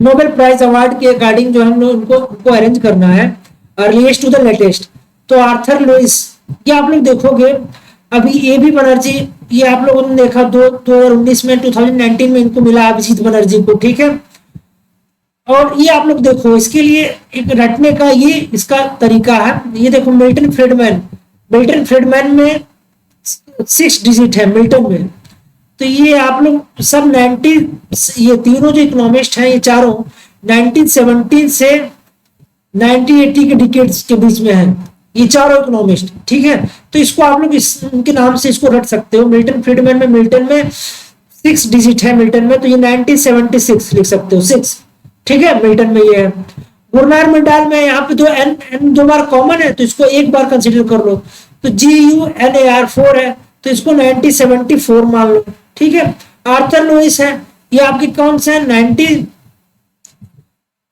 Nobel prize award के अकॉर्डिंग जो हम लोग उनको अरेंज करना है, अर्लीस्ट टू द लेटेस्ट। तो आर्थर लुइस, ये आप लोग देखोगे अभी ए बी बनर्जी, ये आप लोगों ने देखा 2019 में 2019 में इनको मिला अभिजीत बनर्जी को। ठीक है, और ये आप लोग देखो इसके लिए एक रटने का ये इसका तरीका है, ये देखो मिल्टन फ्रीडमैन, मिल्टन फ्रीडमैन में 6 डिजिट है मिल्टन में, तो ये आप लोग सब 90, ये तीनों जो इकोनॉमिस्ट हैं ये चारों 1970 से 1980 के डिकेड्स के बीच में है, ये चारों इकोनॉमिस्ट। ठीक है, तो इसको आप लोग उनके नाम से इसको रट सकते हो। मिल्टन फ्रीडमैन में, मिल्टन में 6 डिजिट है मिल्टन में, तो ये 1976 लिख सकते हो 6। ठीक है, मिल्टन में ये है। गुरनार मंडाल में यहाँ पे एन 2 बार कॉमन है, तो इसको एक बार कंसिडर कर लो, तो GUNAR 4 है, तो इसको 1974 मान लो। ठीक है, आर्थर लुइस है, ये आपके कौन से हैं,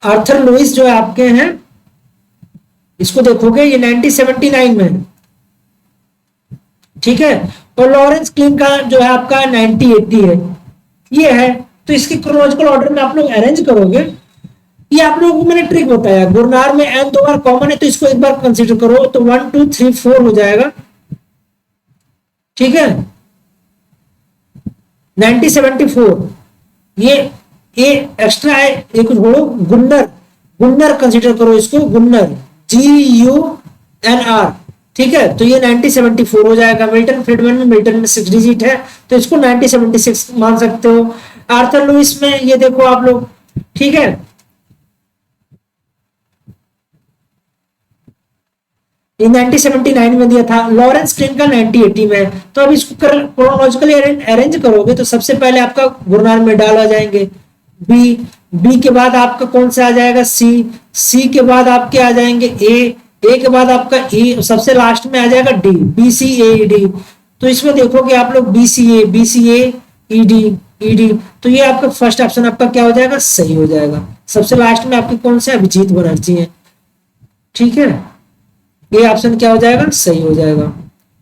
आर्थर लुइस जो है आपके हैं, इसको देखोगे ये 1979 में है। ठीक है, और लॉरेंस क्लीन का जो है आपका 1980 है, ये है। तो इसके क्रोनोलॉजिकल ऑर्डर में आप लोग अरेंज करोगे, ये आप लोगों को मैंने ट्रिक बताया। गुरनार में एन 2 बार कॉमन है, तो इसको एक बार कंसीडर करो, तो 1 2 3 4 हो जाएगा। ठीक है, 1974, ये एक्स्ट्रा है, एक छोड़ो, गुन्नर कंसीडर करो इसको, गुन्नर GUNR। ठीक है, तो ये 1974 हो जाएगा। मिल्टन फ्रीडमैन में, मिल्टन में 6 डिजिट है, तो इसको 1976 मान सकते हो। आर्थर लुइस में ये देखो आप लोग, ठीक है, ये 1979 में दिया था। लॉरेंस क्लीन का 1980 में। तो अब इसको क्रोनोलॉजिकली अरेंज करोगे तो सबसे पहले आपका गुरनार मेडाल आ जाएंगे, बी के बाद आपका कौन सा आ जाएगा, सी के बाद आपके आ जाएंगे ए के बाद आपका ई, सबसे लास्ट में आ जाएगा डी, BCAED। तो इसमें देखोगे आप लोग BCAED, तो ये आपका फर्स्ट ऑप्शन आपका क्या हो जाएगा, सही हो जाएगा। सबसे लास्ट में आपके कौन से अभिजीत बनर्जी है। ठीक है, ये ऑप्शन क्या हो जाएगा, सही हो जाएगा।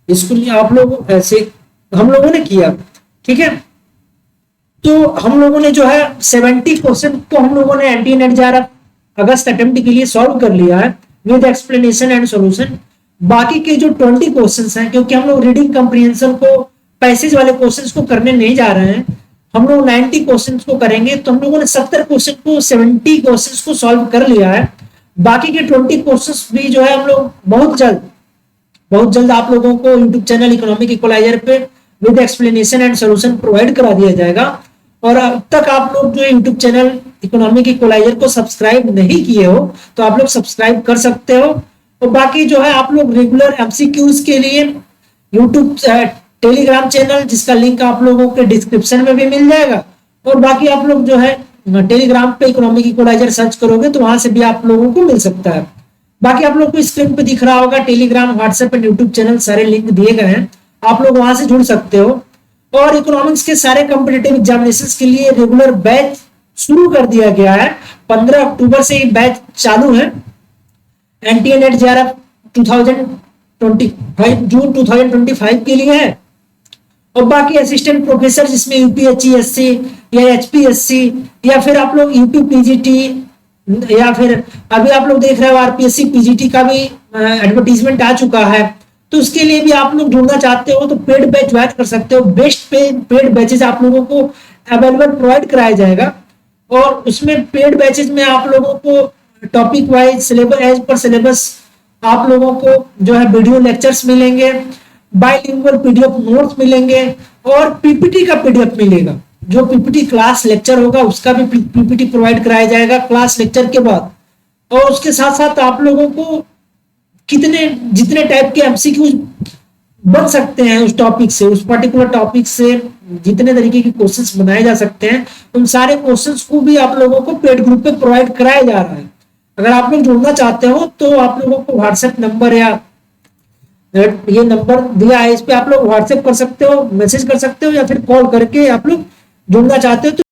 इसको आप लोग ऐसे हम लोगों ने किया। ठीक है, तो हम लोगों ने जो है 70 क्वेश्चन को हम लोगों ने एंटी नेट अगस्त अटेम्प्ट के लिए सॉल्व कर लिया है विद एक्सप्लेनेशन एंड सॉल्यूशन। बाकी के जो 20 क्वेश्चंस हैं, क्योंकि हम लोग रीडिंग कंप्रीहेंशन को, पैसेज वाले क्वेश्चंस को करने नहीं जा रहे हैं, हम लोग 90 क्वेश्चंस को करेंगे। तो हम लोगों ने 70 क्वेश्चन को, 70 क्वेश्चंस को सॉल्व कर लिया है। बाकी के 20 क्वेश्चंस भी जो है हम लोग बहुत जल्द आप लोगों को यूट्यूब चैनल इकोनॉमिक इक्वलाइजर पे with explanation and solution provide करा दिया जाएगा। और अब तक आप लोग जो यूट्यूब चैनल इकोनॉमिक इक्वलाइजर को सब्सक्राइब नहीं किए हो तो आप लोग सब्सक्राइब कर सकते हो। और बाकी जो है आप लोग रेगुलर MCQs के लिए यूट्यूब टेलीग्राम चैनल, जिसका लिंक आप लोगों के डिस्क्रिप्शन में भी मिल जाएगा, और बाकी आप लोग जो है टेलीग्राम पे इकोनॉमिक इक्वलाइजर सर्च करोगे तो वहां से भी आप लोगों को मिल सकता है। बाकी आप लोग को स्क्रीन पे दिख रहा होगा Telegram, WhatsApp and YouTube channel सारे लिंक दिए गए हैं, आप लोग वहां से जुड़ सकते हो। और इकोनॉमिक्स के सारे कॉम्पिटिटिव एग्जामिनेशंस के लिए रेगुलर बैच शुरू कर दिया गया है। 15 अक्टूबर से ये बैच चालू है। NTA NET JRF 2025 जून 2025 के लिए है। और बाकी असिस्टेंट प्रोफेसर जिसमें UPSC SC या एचपीएससी, या फिर आप लोग यूपी पीजीटी, या फिर अभी आप लोग देख रहे हो आरपीएससी पीजीटी का भी एडवर्टीजमेंट आ चुका है। तो उसके लिए भी आप लोग ढूंढना चाहते हो तो पेड बैच ज्वाइन कर सकते हो। बेस्ट पेड बैचेस आप लोगों को अवेलेबल प्रोवाइड कराया जाएगा, और उसमें पेड बैचेस में आप लोगों को टॉपिक वाइज सिलेबस एज पर सिलेबस आप लोगों को जो है वीडियो लेक्चर्स मिलेंगे, बाइलिंगुअल पीडीएफ नोट्स मिलेंगे, और पीपीटी का पीडीएफ मिलेगा। जो पीपीटी क्लास लेक्चर होगा उसका भी पीपीटी प्रोवाइड कराया जाएगा क्लास लेक्चर के बाद। और उसके साथ साथ आप लोगों को कितने जितने टाइप के एमसीक्यू बन सकते हैं उस टॉपिक से, उस पर्टिकुलर टॉपिक से जितने तरीके के क्वेश्चंस बनाए जा सकते हैं, उन सारे क्वेश्चंस को भी आप लोगों को पेड ग्रुप पे प्रोवाइड कराया जा रहा है। अगर आप लोग जुड़ना चाहते हो तो आप लोगों को व्हाट्सएप नंबर या ये नंबर दिया है, इस पे आप लोग व्हाट्सएप कर सकते हो, मैसेज कर सकते हो, या फिर कॉल करके आप लोग जुड़ना चाहते हो तो